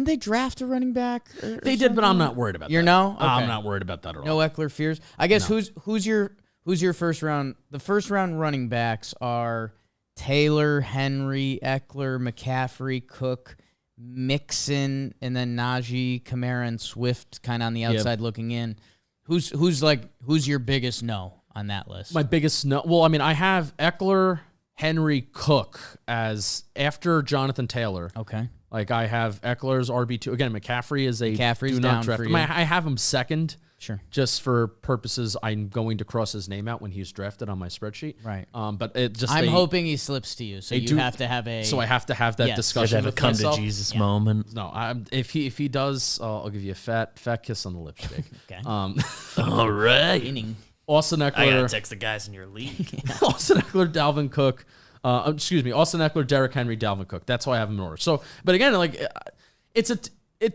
[SPEAKER 2] they draft a running back?
[SPEAKER 3] They did, but I'm not worried about that.
[SPEAKER 2] You're no? Okay.
[SPEAKER 3] I'm not worried about that at all.
[SPEAKER 2] No Eckler fears? I guess who's your first round? The first round running backs are Taylor, Henry, Eckler, McCaffrey, Cook, Mixon, and then Najee, Kamara, and Swift kind of on the outside looking in. Who's your biggest no on that list?
[SPEAKER 3] My biggest no. Well, I mean, I have Eckler, Henry, Cook as after Jonathan Taylor.
[SPEAKER 2] Okay.
[SPEAKER 3] Like I have Eckler's RB2. Again, McCaffrey's do not
[SPEAKER 2] down
[SPEAKER 3] draft.
[SPEAKER 2] for you.
[SPEAKER 3] I have him second.
[SPEAKER 2] Sure.
[SPEAKER 3] Just for purposes, I'm going to cross his name out when he's drafted on my spreadsheet.
[SPEAKER 2] Right.
[SPEAKER 3] But it just
[SPEAKER 2] I'm hoping he slips to you, so you have to have a.
[SPEAKER 3] So I have to have that discussion.
[SPEAKER 4] Have a come to Jesus moment.
[SPEAKER 3] No, if he does, I'll give you a fat kiss on the lips, Jake.
[SPEAKER 2] Okay.
[SPEAKER 4] All right.
[SPEAKER 3] Austin Eckler.
[SPEAKER 4] I gotta text the guys in your league.
[SPEAKER 3] Austin Eckler, Dalvin Cook. Austin Eckler, Derrick Henry, Dalvin Cook. That's why I have him in order. So, but again, like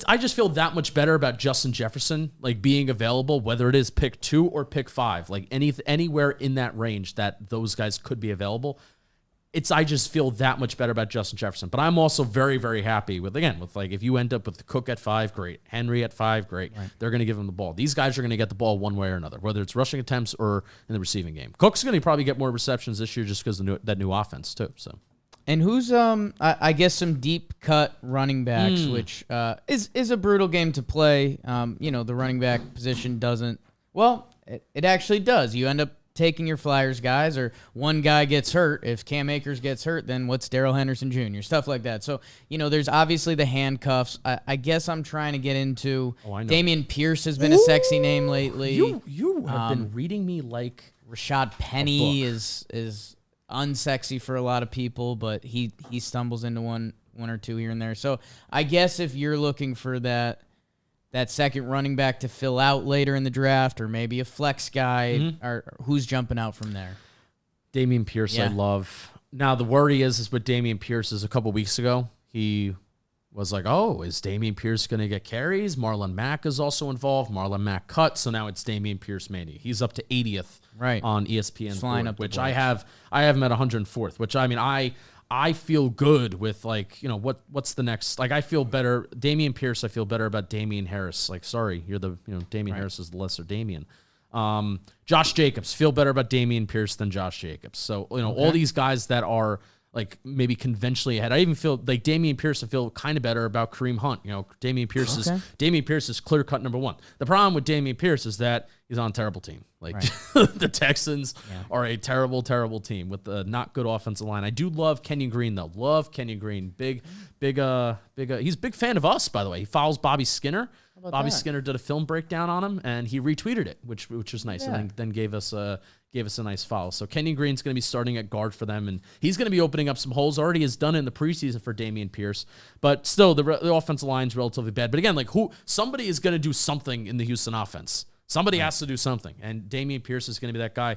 [SPEAKER 3] I just feel that much better about Justin Jefferson, like being available, whether it is pick 2 or pick 5, like anywhere in that range that those guys could be available. I just feel that much better about Justin Jefferson. But I'm also very, very happy with like if you end up with Cook at 5, great. Henry at 5, great. Right. They're going to give him the ball. These guys are going to get the ball one way or another, whether it's rushing attempts or in the receiving game. Cook's going to probably get more receptions this year just because of that new offense too. So.
[SPEAKER 2] And who's I guess some deep cut running backs, which is a brutal game to play. The running back position doesn't. Well, it actually does. You end up taking your Flyers guys, or one guy gets hurt. If Cam Akers gets hurt, then what's Darrell Henderson Jr., stuff like that. So, there's obviously the handcuffs. I guess I'm trying to get into Dameon Pierce has been a sexy name lately.
[SPEAKER 3] You have been reading me like
[SPEAKER 2] Rashad Penny is unsexy for a lot of people, but he stumbles into one or two here and there. So I guess if you're looking for that second running back to fill out later in the draft, or maybe a flex guy, or who's jumping out from there?
[SPEAKER 3] Dameon Pierce, I love. Now, the worry is with Dameon Pierce is a couple weeks ago, he was like, oh, is Dameon Pierce going to get carries? Marlon Mack is also involved. Marlon Mack cut, so now it's Dameon Pierce mania. He's up to 80th on ESPN's board, which I have him at 104th, which, I feel good with, what's the next? I feel better. Dameon Pierce, I feel better about Damian Harris. Sorry, you're the, Damian Harris is the lesser Damian. Josh Jacobs, feel better about Dameon Pierce than Josh Jacobs. So, all these guys that are, maybe conventionally ahead. I even feel like Dameon Pierce, I feel kind of better about Kareem Hunt. Dameon Pierce is clear cut number 1. The problem with Dameon Pierce is that he's on a terrible team. The Texans are a terrible, terrible team with a not good offensive line. I do love Kenyon Green though. Love Kenyon Green. Big. He's a big fan of us, by the way. He follows Bobby Skinner. Bobby Skinner did a film breakdown on him, and he retweeted it, which was nice, and then gave us a nice follow. So Kenyon Green's going to be starting at guard for them, and he's going to be opening up some holes. Already has done it in the preseason for Dameon Pierce, but still the offensive line's relatively bad. But again, somebody is going to do something in the Houston offense. Somebody has to do something, and Dameon Pierce is going to be that guy.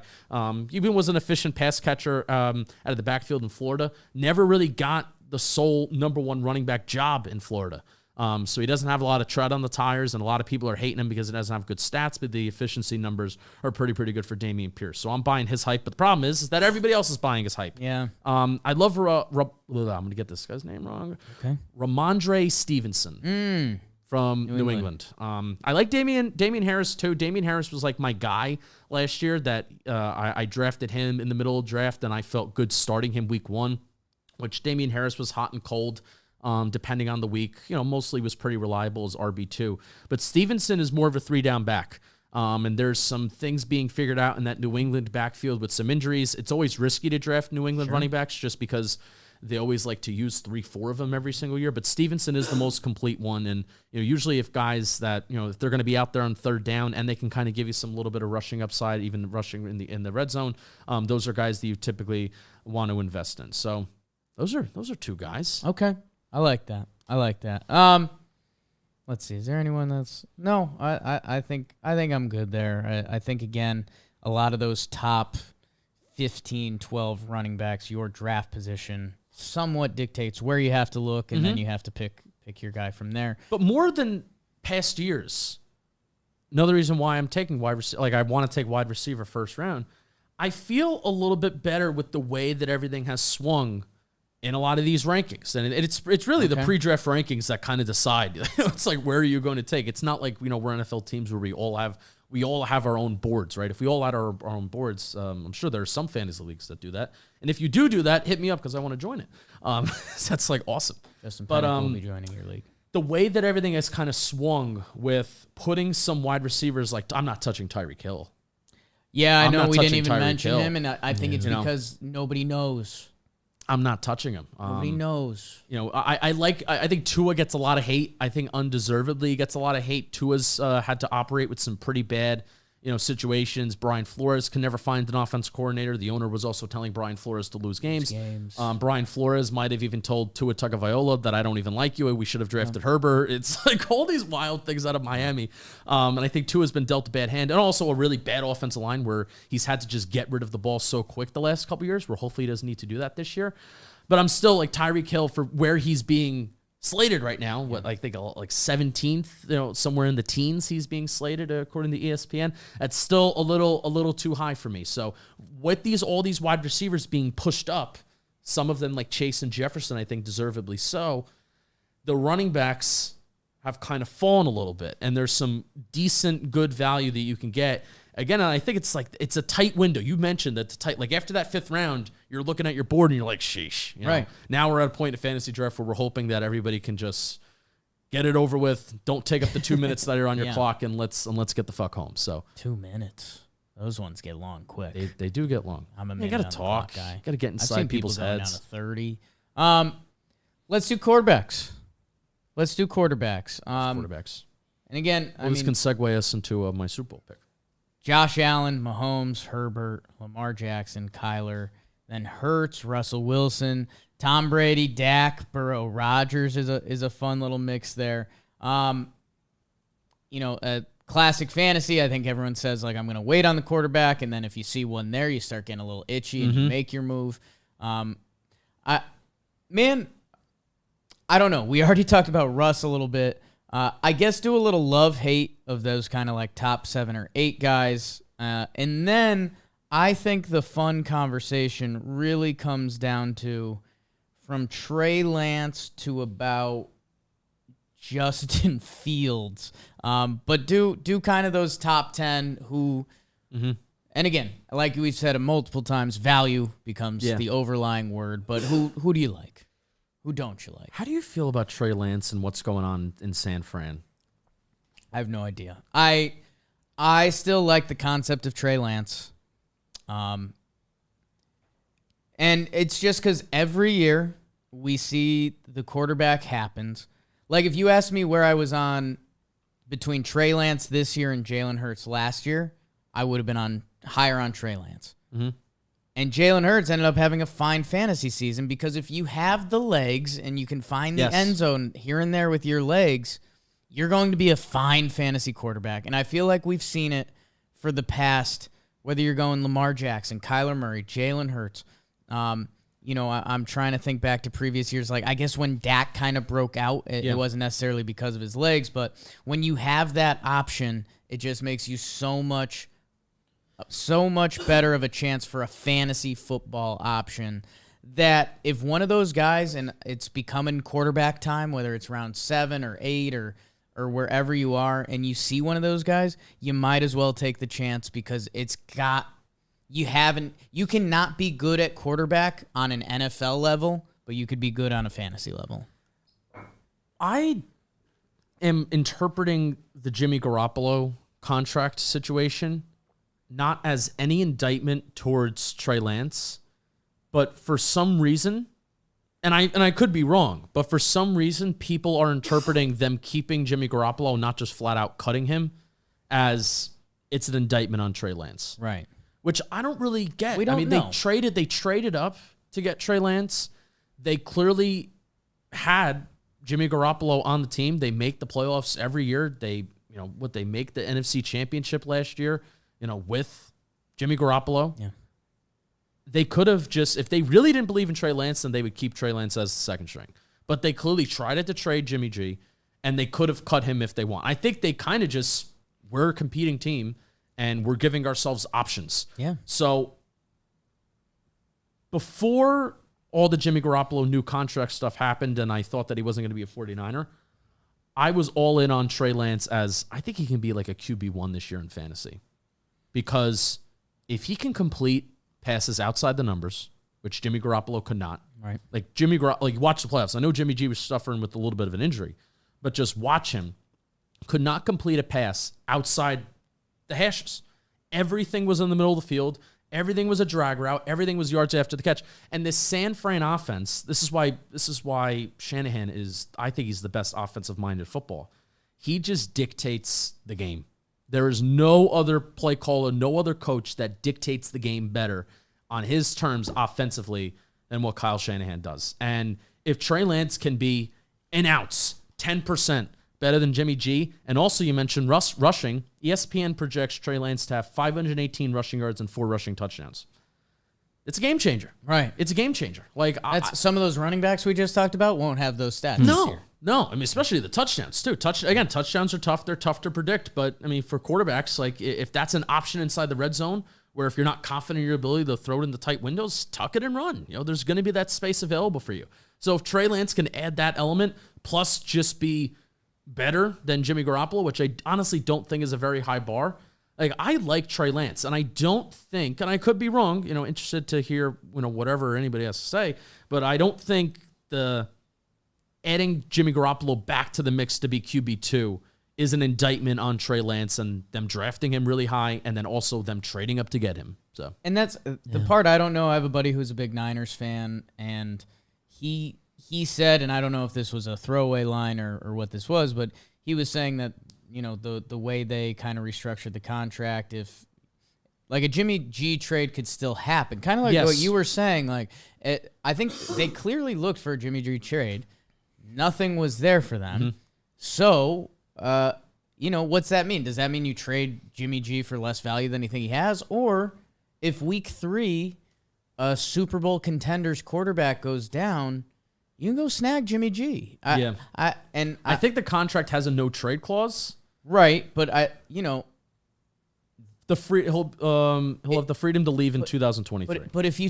[SPEAKER 3] Even was an efficient pass catcher out of the backfield in Florida. Never really got the sole number 1 running back job in Florida. So he doesn't have a lot of tread on the tires, and a lot of people are hating him because he doesn't have good stats, but the efficiency numbers are pretty good for Dameon Pierce. So I'm buying his hype, but the problem is that everybody else is buying his hype.
[SPEAKER 2] Yeah.
[SPEAKER 3] I love, I'm going to get this guy's name wrong.
[SPEAKER 2] Okay.
[SPEAKER 3] Ramondre Stevenson. From New England. I like Damian Harris too. Damian Harris was my guy last year that I drafted him in the middle of the draft, and I felt good starting him week 1, which Damian Harris was hot and cold depending on the week. Mostly was pretty reliable as RB2. But Stevenson is more of a 3-down back. And there's some things being figured out in that New England backfield with some injuries. It's always risky to draft New England running backs just because they always like to use 3-4 of them every single year, but Stevenson is the most complete one. And usually if guys that if they're going to be out there on 3rd down and they can kind of give you some little bit of rushing upside, even rushing in the red zone, those are guys that you typically want to invest in. So those are 2 guys.
[SPEAKER 2] Okay, I like that. Let's see. Is there anyone that's no? I think I'm good there. I think again, a lot of those top 15, 12 running backs, your draft position somewhat dictates where you have to look, and then you have to pick your guy from there.
[SPEAKER 3] But more than past years, another reason why I'm taking wide receiver, I want to take wide receiver 1st round, I feel a little bit better with the way that everything has swung in a lot of these rankings. And it's really the pre-draft rankings that kind of decide. It's where are you going to take? It's not like, we're NFL teams where we all have our own boards, right? If we all had our own boards, I'm sure there are some fantasy leagues that do that. And if you do that, hit me up because I want to join it. That's awesome.
[SPEAKER 2] Justin Penik will be joining your league.
[SPEAKER 3] The way that everything has kind of swung with putting some wide receivers, I'm not touching Tyreek Hill.
[SPEAKER 2] Yeah, I know we didn't even mention him, and I think it's because nobody knows.
[SPEAKER 3] I'm not touching him.
[SPEAKER 2] Nobody knows.
[SPEAKER 3] I think Tua gets a lot of hate. I think undeservedly gets a lot of hate. Tua's had to operate with some pretty bad situations. Brian Flores can never find an offense coordinator. The owner was also telling Brian Flores to lose games. Brian Flores might have even told Tua Tagovailoa that I don't even like you. We should have drafted Herbert. It's all these wild things out of Miami. And I think Tua's been dealt a bad hand, and also a really bad offensive line where he's had to just get rid of the ball so quick the last couple years, where hopefully he doesn't need to do that this year. But I'm still Tyreek Hill for where he's being slated right now. What I think 17th, somewhere in the teens, he's being slated according to ESPN. That's still a little too high for me. So with all these wide receivers being pushed up, Some of them, like Chase and Jefferson, I think deservedly so. The running backs have kind of fallen a little bit, and there's some decent, good value that you can get. Again, I think it's a tight window. You mentioned that it's tight. Like after that 5th round, you're looking at your board and you're like, sheesh. You know?
[SPEAKER 2] Right.
[SPEAKER 3] Now we're at a point in fantasy draft where we're hoping that everybody can just get it over with. Don't take up the 2 minutes that are on your clock, and let's get the fuck home. So
[SPEAKER 2] 2 minutes. Those ones get long quick.
[SPEAKER 3] they do get long.
[SPEAKER 2] I'm a
[SPEAKER 3] you
[SPEAKER 2] minute
[SPEAKER 3] gotta
[SPEAKER 2] on the
[SPEAKER 3] talk.
[SPEAKER 2] clock guy.
[SPEAKER 3] You gotta get
[SPEAKER 2] I've
[SPEAKER 3] inside
[SPEAKER 2] seen
[SPEAKER 3] people's
[SPEAKER 2] people going
[SPEAKER 3] heads.
[SPEAKER 2] down to 30. Let's do quarterbacks.
[SPEAKER 3] Quarterbacks.
[SPEAKER 2] And again,
[SPEAKER 3] This can segue us into my Super Bowl pick.
[SPEAKER 2] Josh Allen, Mahomes, Herbert, Lamar Jackson, Kyler, then Hurts, Russell Wilson, Tom Brady, Dak, Burrow, Rodgers is a fun little mix there. Classic fantasy, I think everyone says, like, I'm going to wait on the quarterback, and then if you see one there, you start getting a little itchy and you make your move. I don't know. We already talked about Russ a little bit. I guess do a little love-hate of those kind of like top 7 or 8 guys. And then I think the fun conversation really comes down to from Trey Lance to about Justin Fields. But do kind of those top 10 who, and again, like we've said multiple times, value becomes the overlying word. But who do you like? Who don't you like?
[SPEAKER 3] How do you feel about Trey Lance and what's going on in San Fran?
[SPEAKER 2] I have no idea. I still like the concept of Trey Lance. And it's just because every year we see the quarterback happens. Like if you asked me where I was on between Trey Lance this year and Jalen Hurts last year, I would have been higher on Trey Lance. Mm-hmm. And Jalen Hurts ended up having a fine fantasy season because if you have the legs and you can find the end zone here and there with your legs, you're going to be a fine fantasy quarterback. And I feel like we've seen it for the past, whether you're going Lamar Jackson, Kyler Murray, Jalen Hurts. I'm trying to think back to previous years. Like, I guess when Dak kind of broke out, it wasn't necessarily because of his legs, but when you have that option, it just makes you so much better of a chance for a fantasy football option that if one of those guys, and it's becoming quarterback time, whether it's round 7 or 8 or wherever you are, and you see one of those guys, you might as well take the chance because you cannot be good at quarterback on an NFL level, but you could be good on a fantasy level.
[SPEAKER 3] I am interpreting the Jimmy Garoppolo contract situation not as any indictment towards Trey Lance, but for some reason, and I could be wrong, but for some reason, people are interpreting them keeping Jimmy Garoppolo, not just flat out cutting him, as it's an indictment on Trey Lance.
[SPEAKER 2] Right.
[SPEAKER 3] Which I don't really get.
[SPEAKER 2] We don't know.
[SPEAKER 3] They traded up to get Trey Lance. They clearly had Jimmy Garoppolo on the team. They make the playoffs every year. They make the NFC Championship last year. With Jimmy Garoppolo.
[SPEAKER 2] Yeah.
[SPEAKER 3] They could have just, if they really didn't believe in Trey Lance, then they would keep Trey Lance as the second string. But they clearly tried it to trade Jimmy G, and they could have cut him if they want. I think they kind of just, we're a competing team, and we're giving ourselves options.
[SPEAKER 2] Yeah.
[SPEAKER 3] So before all the Jimmy Garoppolo new contract stuff happened, and I thought that he wasn't going to be a 49er, I was all in on Trey Lance as, I think he can be like a QB1 this year in fantasy. Because if he can complete passes outside the numbers, which Jimmy Garoppolo could not,
[SPEAKER 2] right?
[SPEAKER 3] Like watch the playoffs. I know Jimmy G was suffering with a little bit of an injury, but just watch him. Could not complete a pass outside the hashes. Everything was in the middle of the field. Everything was a drag route. Everything was yards after the catch. And this San Fran offense, this is why Shanahan is, I think he's the best offensive-minded football. He just dictates the game. There is no other play caller, no other coach that dictates the game better on his terms offensively than what Kyle Shanahan does. And if Trey Lance can be an ounce, 10% better than Jimmy G, and also you mentioned rushing, ESPN projects Trey Lance to have 518 rushing yards and 4 rushing touchdowns. It's a game changer.
[SPEAKER 2] Right.
[SPEAKER 3] It's a game changer.
[SPEAKER 2] Some of those running backs we just talked about won't have those stats this year.
[SPEAKER 3] No, I mean, especially the touchdowns, too. Touchdowns are tough. They're tough to predict. But, I mean, for quarterbacks, like, if that's an option inside the red zone where if you're not confident in your ability to throw it in the tight windows, tuck it and run. There's going to be that space available for you. So if Trey Lance can add that element, plus just be better than Jimmy Garoppolo, which I honestly don't think is a very high bar. Like, I like Trey Lance, and I don't think, and I could be wrong, interested to hear, whatever anybody has to say, but I don't think adding Jimmy Garoppolo back to the mix to be QB2 is an indictment on Trey Lance and them drafting him really high and then also them trading up to get him. So,
[SPEAKER 2] and that's the part I don't know. I have a buddy who's a big Niners fan, and he said, and I don't know if this was a throwaway line or what this was, but he was saying that, the way they kind of restructured the contract, if like a Jimmy G trade could still happen, kind of like what you were saying. Like, I think they clearly looked for a Jimmy G trade. Nothing was there for them.
[SPEAKER 3] Mm-hmm.
[SPEAKER 2] So, what's that mean? Does that mean you trade Jimmy G for less value than you think he has? Or if week 3, a Super Bowl contender's quarterback goes down, you can go snag Jimmy G. I
[SPEAKER 3] think the contract has a no trade clause.
[SPEAKER 2] Right, but
[SPEAKER 3] he'll have the freedom to leave in 2023.
[SPEAKER 2] But if you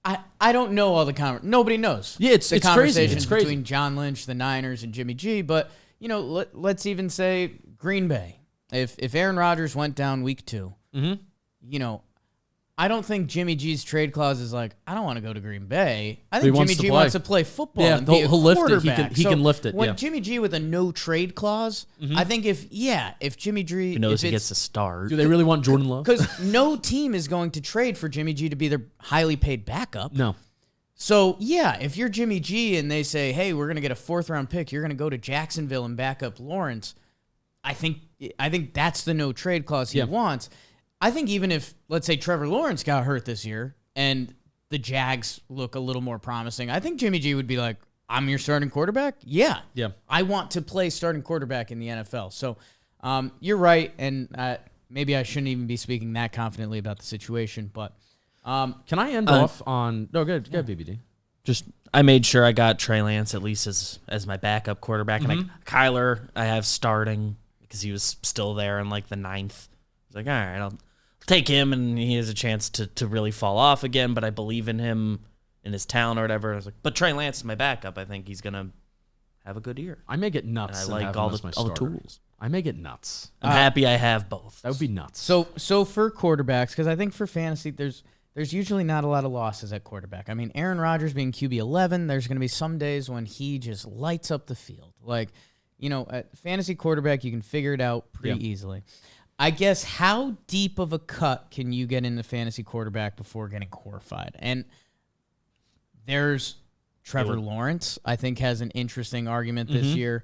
[SPEAKER 2] I don't know all the nobody knows.
[SPEAKER 3] Yeah, it's crazy.
[SPEAKER 2] Conversations
[SPEAKER 3] It's crazy
[SPEAKER 2] between John Lynch, the Niners, and Jimmy G. But let's even say Green Bay. If Aaron Rodgers went down week 2, I don't think Jimmy G's trade clause is like, I don't want to go to Green Bay. I think Jimmy G wants to play football and be a quarterback.
[SPEAKER 3] He can lift it.
[SPEAKER 2] When Jimmy G with a no trade clause, I think if Jimmy G
[SPEAKER 4] knows he gets to start.
[SPEAKER 3] Do they really want Jordan Love?
[SPEAKER 2] Because no team is going to trade for Jimmy G to be their highly paid backup.
[SPEAKER 3] No.
[SPEAKER 2] So, if you're Jimmy G and they say, hey, we're going to get a 4th-round pick, you're going to go to Jacksonville and back up Lawrence, I think that's the no trade clause he wants. I think even if, let's say, Trevor Lawrence got hurt this year and the Jags look a little more promising, I think Jimmy G would be like, I'm your starting quarterback? Yeah. I want to play starting quarterback in the NFL. So you're right, and maybe I shouldn't even be speaking that confidently about the situation, but...
[SPEAKER 3] Can I end off on... No, go ahead, BBD.
[SPEAKER 4] Just, I made sure I got Trey Lance at least as my backup quarterback, and Kyler I have starting because he was still there in like the 9th. I was like, all right, I'll take him, and he has a chance to really fall off again, but I believe in him, in his talent or whatever. I was like, but Trey Lance is my backup. I think he's going to have a good year.
[SPEAKER 3] I may get nuts.
[SPEAKER 4] And I like all the tools.
[SPEAKER 3] I may get nuts.
[SPEAKER 4] I'm happy I have both.
[SPEAKER 3] That would be nuts.
[SPEAKER 2] So for quarterbacks, because I think for fantasy, there's usually not a lot of losses at quarterback. I mean, Aaron Rodgers being QB 11, there's going to be some days when he just lights up the field. Like, at fantasy quarterback, you can figure it out pretty easily. I guess how deep of a cut can you get into fantasy quarterback before getting horrified? And there's Trevor Lawrence, I think, has an interesting argument this year.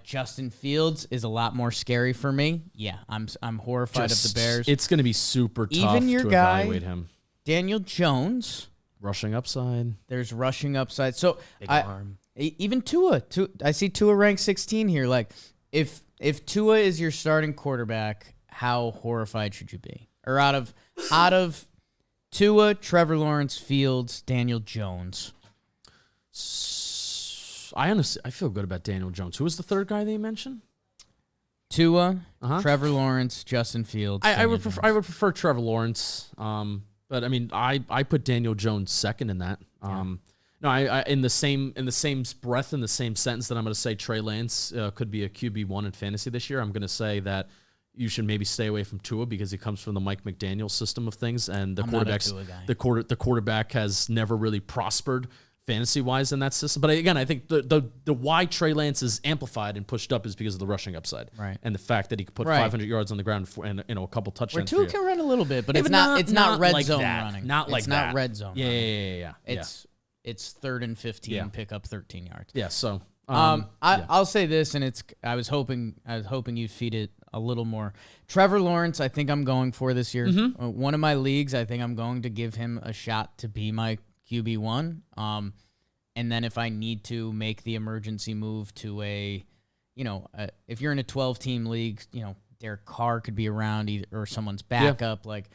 [SPEAKER 2] Justin Fields is a lot more scary for me. Yeah, I'm horrified of the Bears.
[SPEAKER 3] It's going to be super tough
[SPEAKER 2] Even your
[SPEAKER 3] to
[SPEAKER 2] guy,
[SPEAKER 3] evaluate him.
[SPEAKER 2] Daniel Jones.
[SPEAKER 3] Rushing upside.
[SPEAKER 2] There's rushing upside. So
[SPEAKER 4] Big arm.
[SPEAKER 2] Even Tua. I see Tua ranked 16 here. Like, if Tua is your starting quarterback, how horrified should you be? Or out of Tua, Trevor Lawrence, Fields, Daniel Jones.
[SPEAKER 3] I feel good about Daniel Jones. Who was the third guy that you mentioned?
[SPEAKER 2] Tua, Trevor Lawrence, Justin Fields.
[SPEAKER 3] I would prefer Trevor Lawrence. But I mean, I put Daniel Jones second in that. No, I in the same breath, in the same sentence that I'm going to say Trey Lance could be a QB1 in fantasy this year. I'm going to say that you should maybe stay away from Tua because he comes from the Mike McDaniel system of things, and the quarterback has never really prospered fantasy-wise in that system. But again, I think the why Trey Lance is amplified and pushed up is because of the rushing upside,
[SPEAKER 2] right?
[SPEAKER 3] And the fact that he could put 500 yards on the ground and a couple touchdowns.
[SPEAKER 2] Where Tua can run a little bit, but it's not red
[SPEAKER 3] like
[SPEAKER 2] zone
[SPEAKER 3] that.
[SPEAKER 2] running.
[SPEAKER 3] It's
[SPEAKER 2] not red zone.
[SPEAKER 3] Yeah.
[SPEAKER 2] It's 3rd and 15, pick up 13 yards.
[SPEAKER 3] Yeah. So
[SPEAKER 2] I'll say this, and I was hoping you'd feed it a little more. Trevor Lawrence, I think I'm going for this year. One of my leagues, I think I'm going to give him a shot to be my QB1. And then if I need to make the emergency move to if you're in a 12-team league, Derek Carr could be around or someone's backup. Like,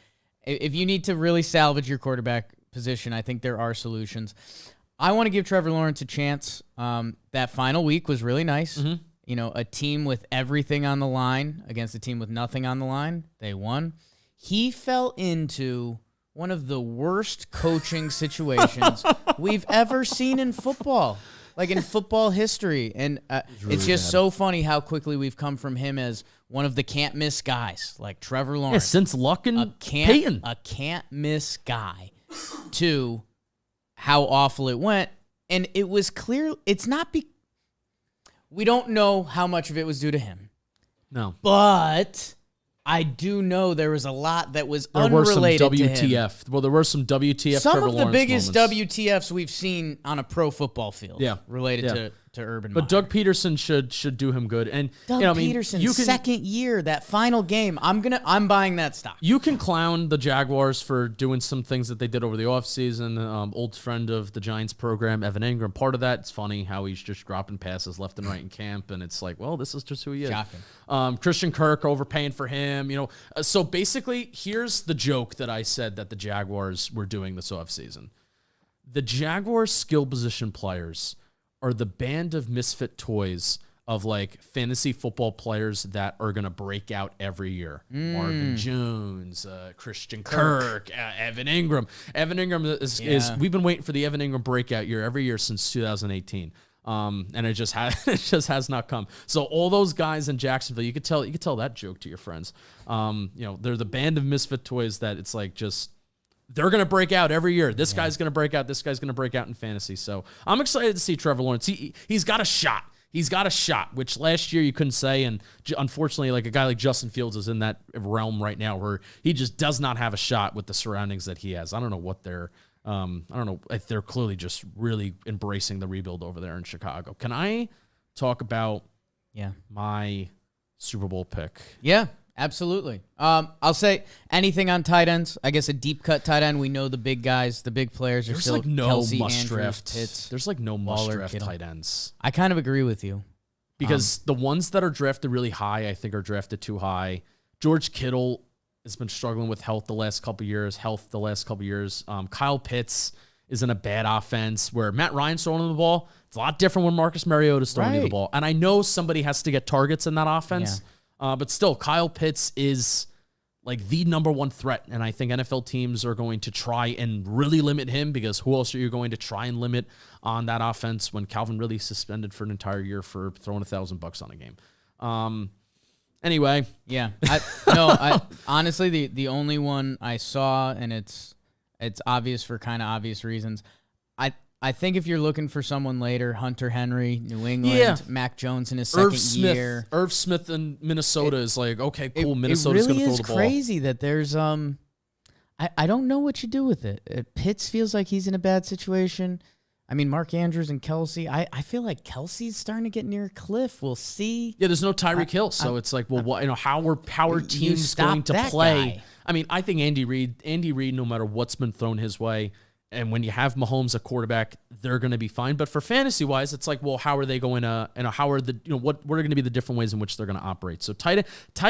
[SPEAKER 2] if you need to really salvage your quarterback position, I think there are solutions. I want to give Trevor Lawrence a chance. That final week was really nice. A team with everything on the line against a team with nothing on the line. They won. he fell into one of the worst coaching situations we've ever seen in football, like in football history. And it's just so funny how quickly we've come from him as one of the can't-miss guys, like Trevor Lawrence.
[SPEAKER 3] Yeah, since Luck and Peyton.
[SPEAKER 2] A can't-miss guy, to how awful it went. And it was clear, it's not we don't know how much of it was due to him.
[SPEAKER 3] No.
[SPEAKER 2] But I do know there was a lot that was
[SPEAKER 3] There were some
[SPEAKER 2] unrelated to him.
[SPEAKER 3] WTF. Well, there were some WTF
[SPEAKER 2] Some
[SPEAKER 3] Trevor
[SPEAKER 2] of the
[SPEAKER 3] Lawrence
[SPEAKER 2] biggest
[SPEAKER 3] moments.
[SPEAKER 2] WTFs we've seen on a pro football field related to Urban Meyer.
[SPEAKER 3] But Doug Peterson should do him good. And
[SPEAKER 2] Doug Peterson's second year, that final game, I'm buying that stock.
[SPEAKER 3] You can clown the Jaguars for doing some things that they did over the offseason. Old friend of the Giants program, Evan Ingram, part of that. It's funny how he's just dropping passes left and right in camp, and it's like, well, this is just who he is.
[SPEAKER 2] Shocking.
[SPEAKER 3] Christian Kirk overpaying for him. So basically, here's the joke that I said that the Jaguars were doing this offseason. The Jaguars' skill position players are the band of misfit toys of like fantasy football players that are going to break out every year. Marvin Jones, Christian Kirk, Evan Ingram. Evan Ingram is we've been waiting for the Evan Ingram breakout year every year since 2018. And it just has not come. So all those guys in Jacksonville, you could tell that joke to your friends. They're the band of misfit toys that it's like just they're going to break out every year. This guy's going to break out. This guy's going to break out in fantasy. So I'm excited to see Trevor Lawrence. He's got a shot. He's got a shot, which last year you couldn't say. And unfortunately, like a guy like Justin Fields is in that realm right now where he just does not have a shot with the surroundings that he has. I don't know what they're I don't know if they're clearly just really embracing the rebuild over there in Chicago. Can I talk about my Super Bowl pick?
[SPEAKER 2] Yeah. Absolutely. I'll say anything on tight ends. I guess a deep cut tight end. We know the big guys, the big players are
[SPEAKER 3] There's
[SPEAKER 2] still
[SPEAKER 3] like no
[SPEAKER 2] Kelsey,
[SPEAKER 3] must
[SPEAKER 2] Andrews,
[SPEAKER 3] draft.
[SPEAKER 2] Pitts,
[SPEAKER 3] There's like no must
[SPEAKER 2] Waller,
[SPEAKER 3] draft
[SPEAKER 2] Kittle.
[SPEAKER 3] tight ends
[SPEAKER 2] I kind of agree with you
[SPEAKER 3] because the ones that are drafted really high, I think, are drafted too high. George Kittle has been struggling with health the last couple years. Kyle Pitts is in a bad offense where Matt Ryan's throwing him the ball. It's a lot different when Marcus Mariota's throwing you the ball, and I know somebody has to get targets in that offense.
[SPEAKER 2] Yeah.
[SPEAKER 3] But still, Kyle Pitts is like the number one threat, and I think NFL teams are going to try and really limit him because who else are you going to try and limit on that offense when Calvin Ridley's suspended for an entire year for throwing $1,000 on a game? Anyway.
[SPEAKER 2] Yeah. Honestly, the only one I saw, and it's obvious for kind of obvious reasons, I think if you're looking for someone later, Hunter Henry, New England, Mac Jones in his second year.
[SPEAKER 3] Irv Smith in Minnesota is like, okay, cool. Minnesota's going to throw the ball.
[SPEAKER 2] It really is crazy that there's I don't know what you do with it. Pitts feels like he's in a bad situation. I mean, Mark Andrews and Kelsey. I feel like Kelsey's starting to get near a cliff. We'll see.
[SPEAKER 3] Yeah, there's no Tyreek Hill, so it's like, well, how are teams going to play?
[SPEAKER 2] Guy.
[SPEAKER 3] I mean, I think Andy Reid, no matter what's been thrown his way, and when you have Mahomes at quarterback, they're going to be fine. But for fantasy wise, it's like, well, how are they going to, how are what are going to be the different ways in which they're going to operate? So tight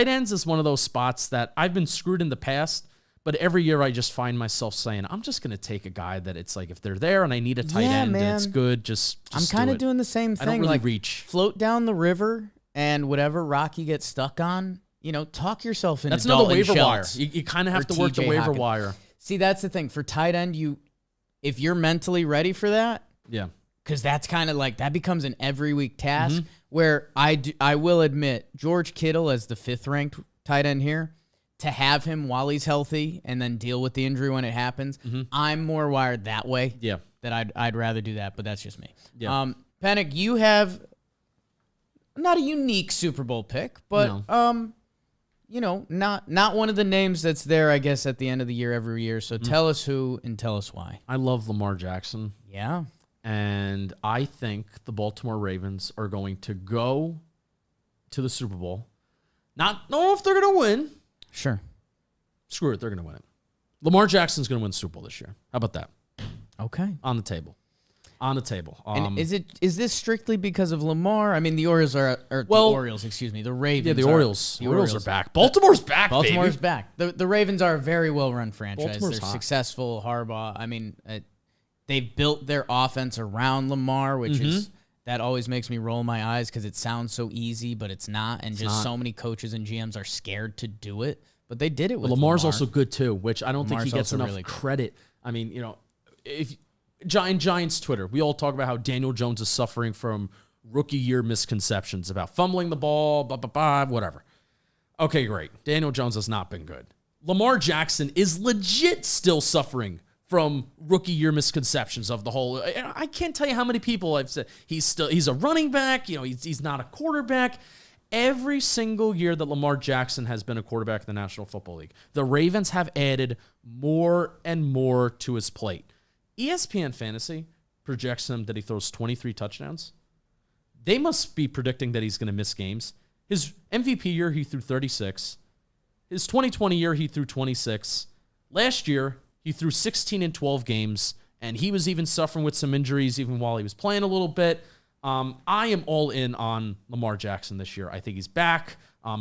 [SPEAKER 3] ends is one of those spots that I've been screwed in the past, but every year I just find myself saying, I'm just going to take a guy that it's like, if they're there and I need a tight end and it's good, just
[SPEAKER 2] I'm kind of doing the same thing.
[SPEAKER 3] I don't really
[SPEAKER 2] like,
[SPEAKER 3] reach.
[SPEAKER 2] Float down the river and whatever rock you get stuck on, talk yourself into
[SPEAKER 3] That's another waiver wire.
[SPEAKER 2] Schultz
[SPEAKER 3] You kind of have to work the
[SPEAKER 2] TJ
[SPEAKER 3] waiver
[SPEAKER 2] Hawkins.
[SPEAKER 3] wire.
[SPEAKER 2] See, that's the thing. For tight end, if you're mentally ready for that, because that's kind of like, that becomes an every week task where I will admit George Kittle as the 5th ranked tight end here, to have him while he's healthy and then deal with the injury when it happens. I'm more wired that way. Yeah. That I'd rather do that, but that's just me. Yeah. Penik, you have not a unique Super Bowl pick, but not one of the names that's there, I guess, at the end of the year every year. So tell us who and tell us why.
[SPEAKER 3] I love Lamar Jackson.
[SPEAKER 2] Yeah.
[SPEAKER 3] And I think the Baltimore Ravens are going to go to the Super Bowl. Not know if they're going to win.
[SPEAKER 2] Sure.
[SPEAKER 3] Screw it, they're going to win it. Lamar Jackson's going to win the Super Bowl this year. How about that?
[SPEAKER 2] Okay.
[SPEAKER 3] On the table.
[SPEAKER 2] And is this strictly because of Lamar? I mean, the Orioles the Orioles, excuse me, the Ravens.
[SPEAKER 3] Yeah, the Orioles are back. Baltimore's back,
[SPEAKER 2] Baltimore's
[SPEAKER 3] baby.
[SPEAKER 2] back. The Ravens are a very well-run franchise.
[SPEAKER 3] Baltimore's
[SPEAKER 2] They're
[SPEAKER 3] hot.
[SPEAKER 2] successful. Harbaugh. I mean, they've built their offense around Lamar, which is that always makes me roll my eyes because it sounds so easy, but it's not. And so many coaches and GMs are scared to do it but they did it with
[SPEAKER 3] Lamar's
[SPEAKER 2] Lamar.
[SPEAKER 3] also good too, which I don't think he
[SPEAKER 2] Lamar's
[SPEAKER 3] gets
[SPEAKER 2] also
[SPEAKER 3] enough
[SPEAKER 2] really good.
[SPEAKER 3] credit. I mean, if Giants Twitter, we all talk about how Daniel Jones is suffering from rookie year misconceptions about fumbling the ball, blah, blah, blah, whatever. Okay, great. Daniel Jones has not been good. Lamar Jackson is legit still suffering from rookie year misconceptions of the whole. I can't tell you how many people I've said he's a running back. He's not a quarterback. Every single year that Lamar Jackson has been a quarterback in the National Football League, the Ravens have added more and more to his plate. ESPN Fantasy projects him that he throws 23 touchdowns. They must be predicting that he's going to miss games. His MVP year, he threw 36. His 2020 year, he threw 26. Last year, he threw 16 in 12 games, and he was even suffering with some injuries even while he was playing a little bit. I am all in on Lamar Jackson this year. I think he's back.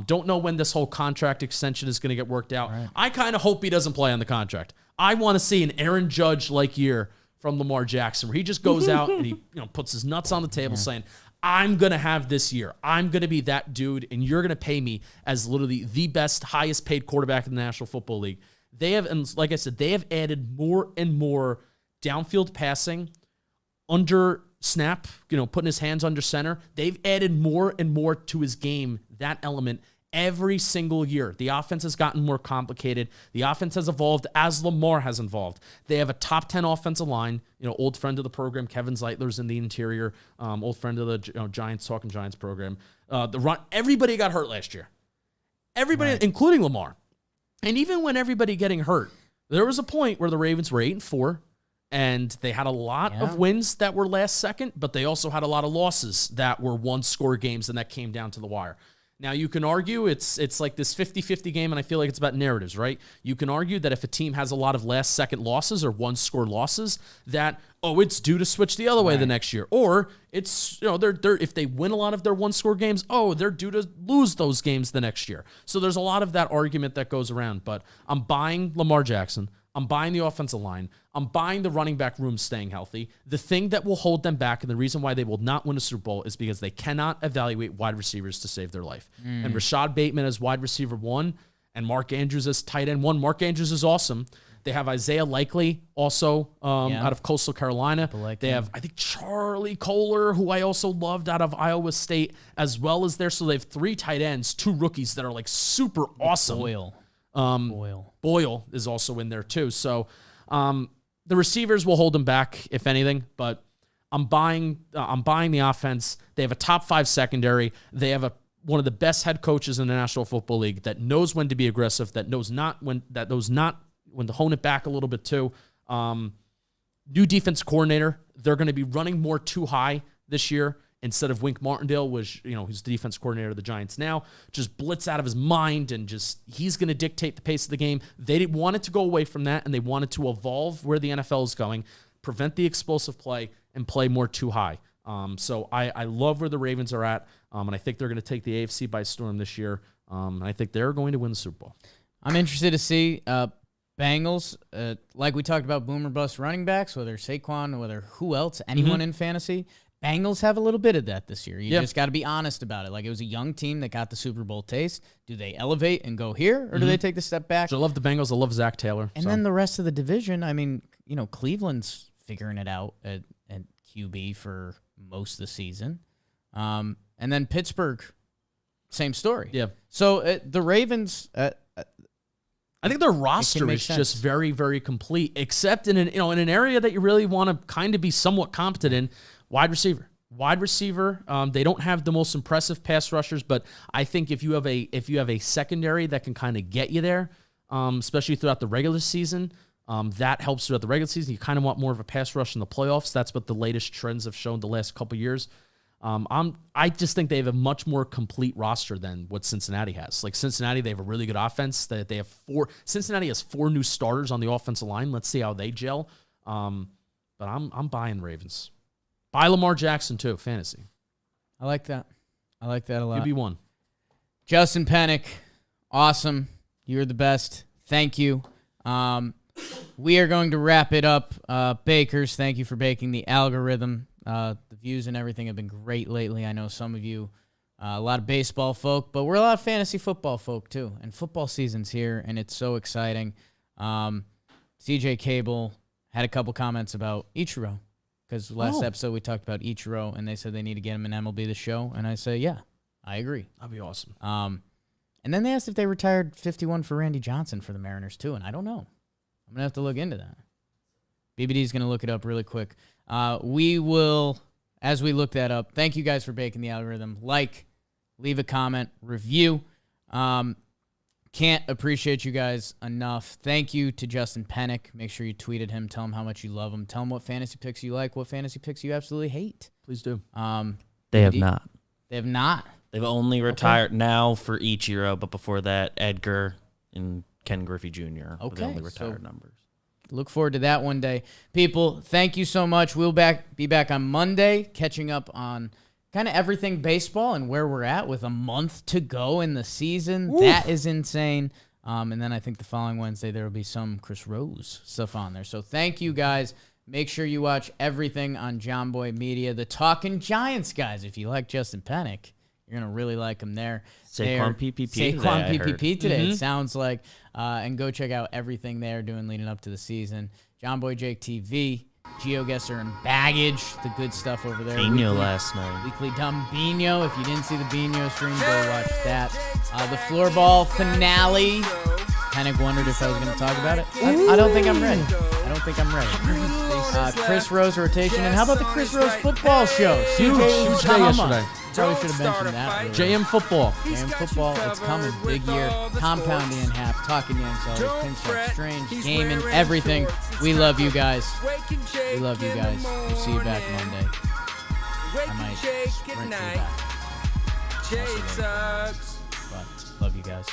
[SPEAKER 3] Don't know when this whole contract extension is going to get worked out. Right. I kind of hope he doesn't play on the contract. I want to see an Aaron Judge-like year from Lamar Jackson, where he just goes out and he puts his nuts on the table saying, I'm going to have this year. I'm going to be that dude, and you're going to pay me as literally the best, highest paid quarterback in the National Football League. They have, and like I said, they have added more and more downfield passing, under snap, putting his hands under center. They've added more and more to his game, that element, every single year. The offense has gotten more complicated. The offense has evolved as Lamar has evolved. They have a top 10 offensive line. Old friend of the program, Kevin Zeitler's in the interior. Old friend of the Giants, Talking Giants program. The run, everybody got hurt last year. Everybody, right, including Lamar. And even when everybody getting hurt, there was a point where the Ravens were 8-4. And they had a lot of wins that were last second, but they also had a lot of losses that were one-score games and that came down to the wire. Now, you can argue it's like this 50-50 game, and I feel like it's about narratives, right? You can argue that if a team has a lot of last-second losses or one-score losses, that, it's due to switch the other way the next year. Or it's, they're if they win a lot of their one-score games, they're due to lose those games the next year. So there's a lot of that argument that goes around. But I'm buying Lamar Jackson. I'm buying the offensive line. I'm buying the running back room staying healthy. The thing that will hold them back and the reason why they will not win a Super Bowl is because they cannot evaluate wide receivers to save their life. And Rashad Bateman as wide receiver 1 and Mark Andrews as tight end 1. Mark Andrews is awesome. They have Isaiah Likely also out of Coastal Carolina. They have, I think, Charlie Kohler, who I also loved out of Iowa State, as well as there. So they have 3 tight ends, 2 rookies that are like super awesome. Boyle is also in there too. So the receivers will hold them back, if anything, but I'm buying the offense. They have a top 5 secondary. They have one of the best head coaches in the National Football League that knows when to be aggressive, that knows when to hone it back a little bit too. New defense coordinator. They're going to be running more too high this year. Instead of Wink Martindale, who's the defense coordinator of the Giants now, just blitz out of his mind and he's going to dictate the pace of the game. They wanted to go away from that, and they wanted to evolve where the NFL is going, prevent the explosive play, and play more too high. So I love where the Ravens are at, and I think they're going to take the AFC by storm this year. And I think they're going to win the Super Bowl.
[SPEAKER 2] I'm interested to see Bengals, like we talked about boomer bust running backs, whether Saquon, whether who else, anyone in fantasy. Bengals have a little bit of that this year. You just got to be honest about it. Like, it was a young team that got the Super Bowl taste. Do they elevate and go here, or do they take the step back?
[SPEAKER 3] I love the Bengals. I love Zach Taylor.
[SPEAKER 2] And then the rest of the division, I mean, Cleveland's figuring it out at QB for most of the season. And then Pittsburgh, same story.
[SPEAKER 3] Yeah.
[SPEAKER 2] So the Ravens...
[SPEAKER 3] I think their roster is just very, very complete, except in an area that you really want to kind of be somewhat competent in. Wide receiver. They don't have the most impressive pass rushers, but I think if you have a secondary that can kind of get you there, especially throughout the regular season, that helps throughout the regular season. You kind of want more of a pass rush in the playoffs. That's what the latest trends have shown the last couple of years. I just think they have a much more complete roster than what Cincinnati has. Like Cincinnati, they have a really good offense. That they have 4. Cincinnati has 4 new starters on the offensive line. Let's see how they gel. But I'm buying Ravens. Buy Lamar Jackson too, fantasy.
[SPEAKER 2] I like that. I like that a lot.
[SPEAKER 3] QB1.
[SPEAKER 2] Justin Penik, awesome. You're the best. Thank you. We are going to wrap it up. Bakers, thank you for baking the algorithm. The views and everything have been great lately. I know some of you a lot of baseball folk, but we're a lot of fantasy football folk too. And football season's here, and it's so exciting. CJ Cable had a couple comments about Ichiro, because last episode we talked about Ichiro, and they said they need to get him in MLB The Show, and I say, yeah, I agree.
[SPEAKER 3] That'd be awesome.
[SPEAKER 2] And then they asked if they retired 51 for Randy Johnson for the Mariners too, and I don't know. I'm going to have to look into that. BBD's going to look it up really quick. We will, as we look that up, thank you guys for baking the algorithm. Like, leave a comment, review. Can't appreciate you guys enough. Thank you to Justin Penik. Make sure you tweeted him. Tell him how much you love him. Tell him what fantasy picks you like, what fantasy picks you absolutely hate.
[SPEAKER 3] Please do.
[SPEAKER 4] They have not.
[SPEAKER 2] They have not.
[SPEAKER 4] They've only retired now for Ichiro, but before that, Edgar and Ken Griffey Jr. were the only retired numbers.
[SPEAKER 2] Look forward to that one day. People, thank you so much. We'll be back on Monday, catching up on kind of everything baseball and where we're at with a month to go in the season. Woo. That is insane. And then I think the following Wednesday there will be some Chris Rose stuff on there. So thank you guys. Make sure you watch everything on John Boy Media. The Talking Giants guys, if you like Justin Penik, you're going to really like him there.
[SPEAKER 4] Saquon PPP
[SPEAKER 2] Saquon
[SPEAKER 4] today,
[SPEAKER 2] PPP today, it sounds like. And go check out everything they're doing leading up to the season. John Boy Jake TV, GeoGuessr and Baggage, the good stuff over there.
[SPEAKER 4] Bino last night.
[SPEAKER 2] Weekly Dumb Bino. If you didn't see the Bino stream, go watch that. The Floorball finale. Penik wondered if I was going to talk about it. I don't think I'm ready. Chris Rose rotation. And how about the Chris Rose football show?
[SPEAKER 3] Huge day yesterday.
[SPEAKER 2] Probably should have mentioned that.
[SPEAKER 3] JM football.
[SPEAKER 2] JM football, it's coming. Big year. Compounding in half. Talking Yanks always. Pinstripe Strange. Gaming. Everything. We love you guys. We love you guys. We'll see you back Monday. I might rent you back. But love you guys.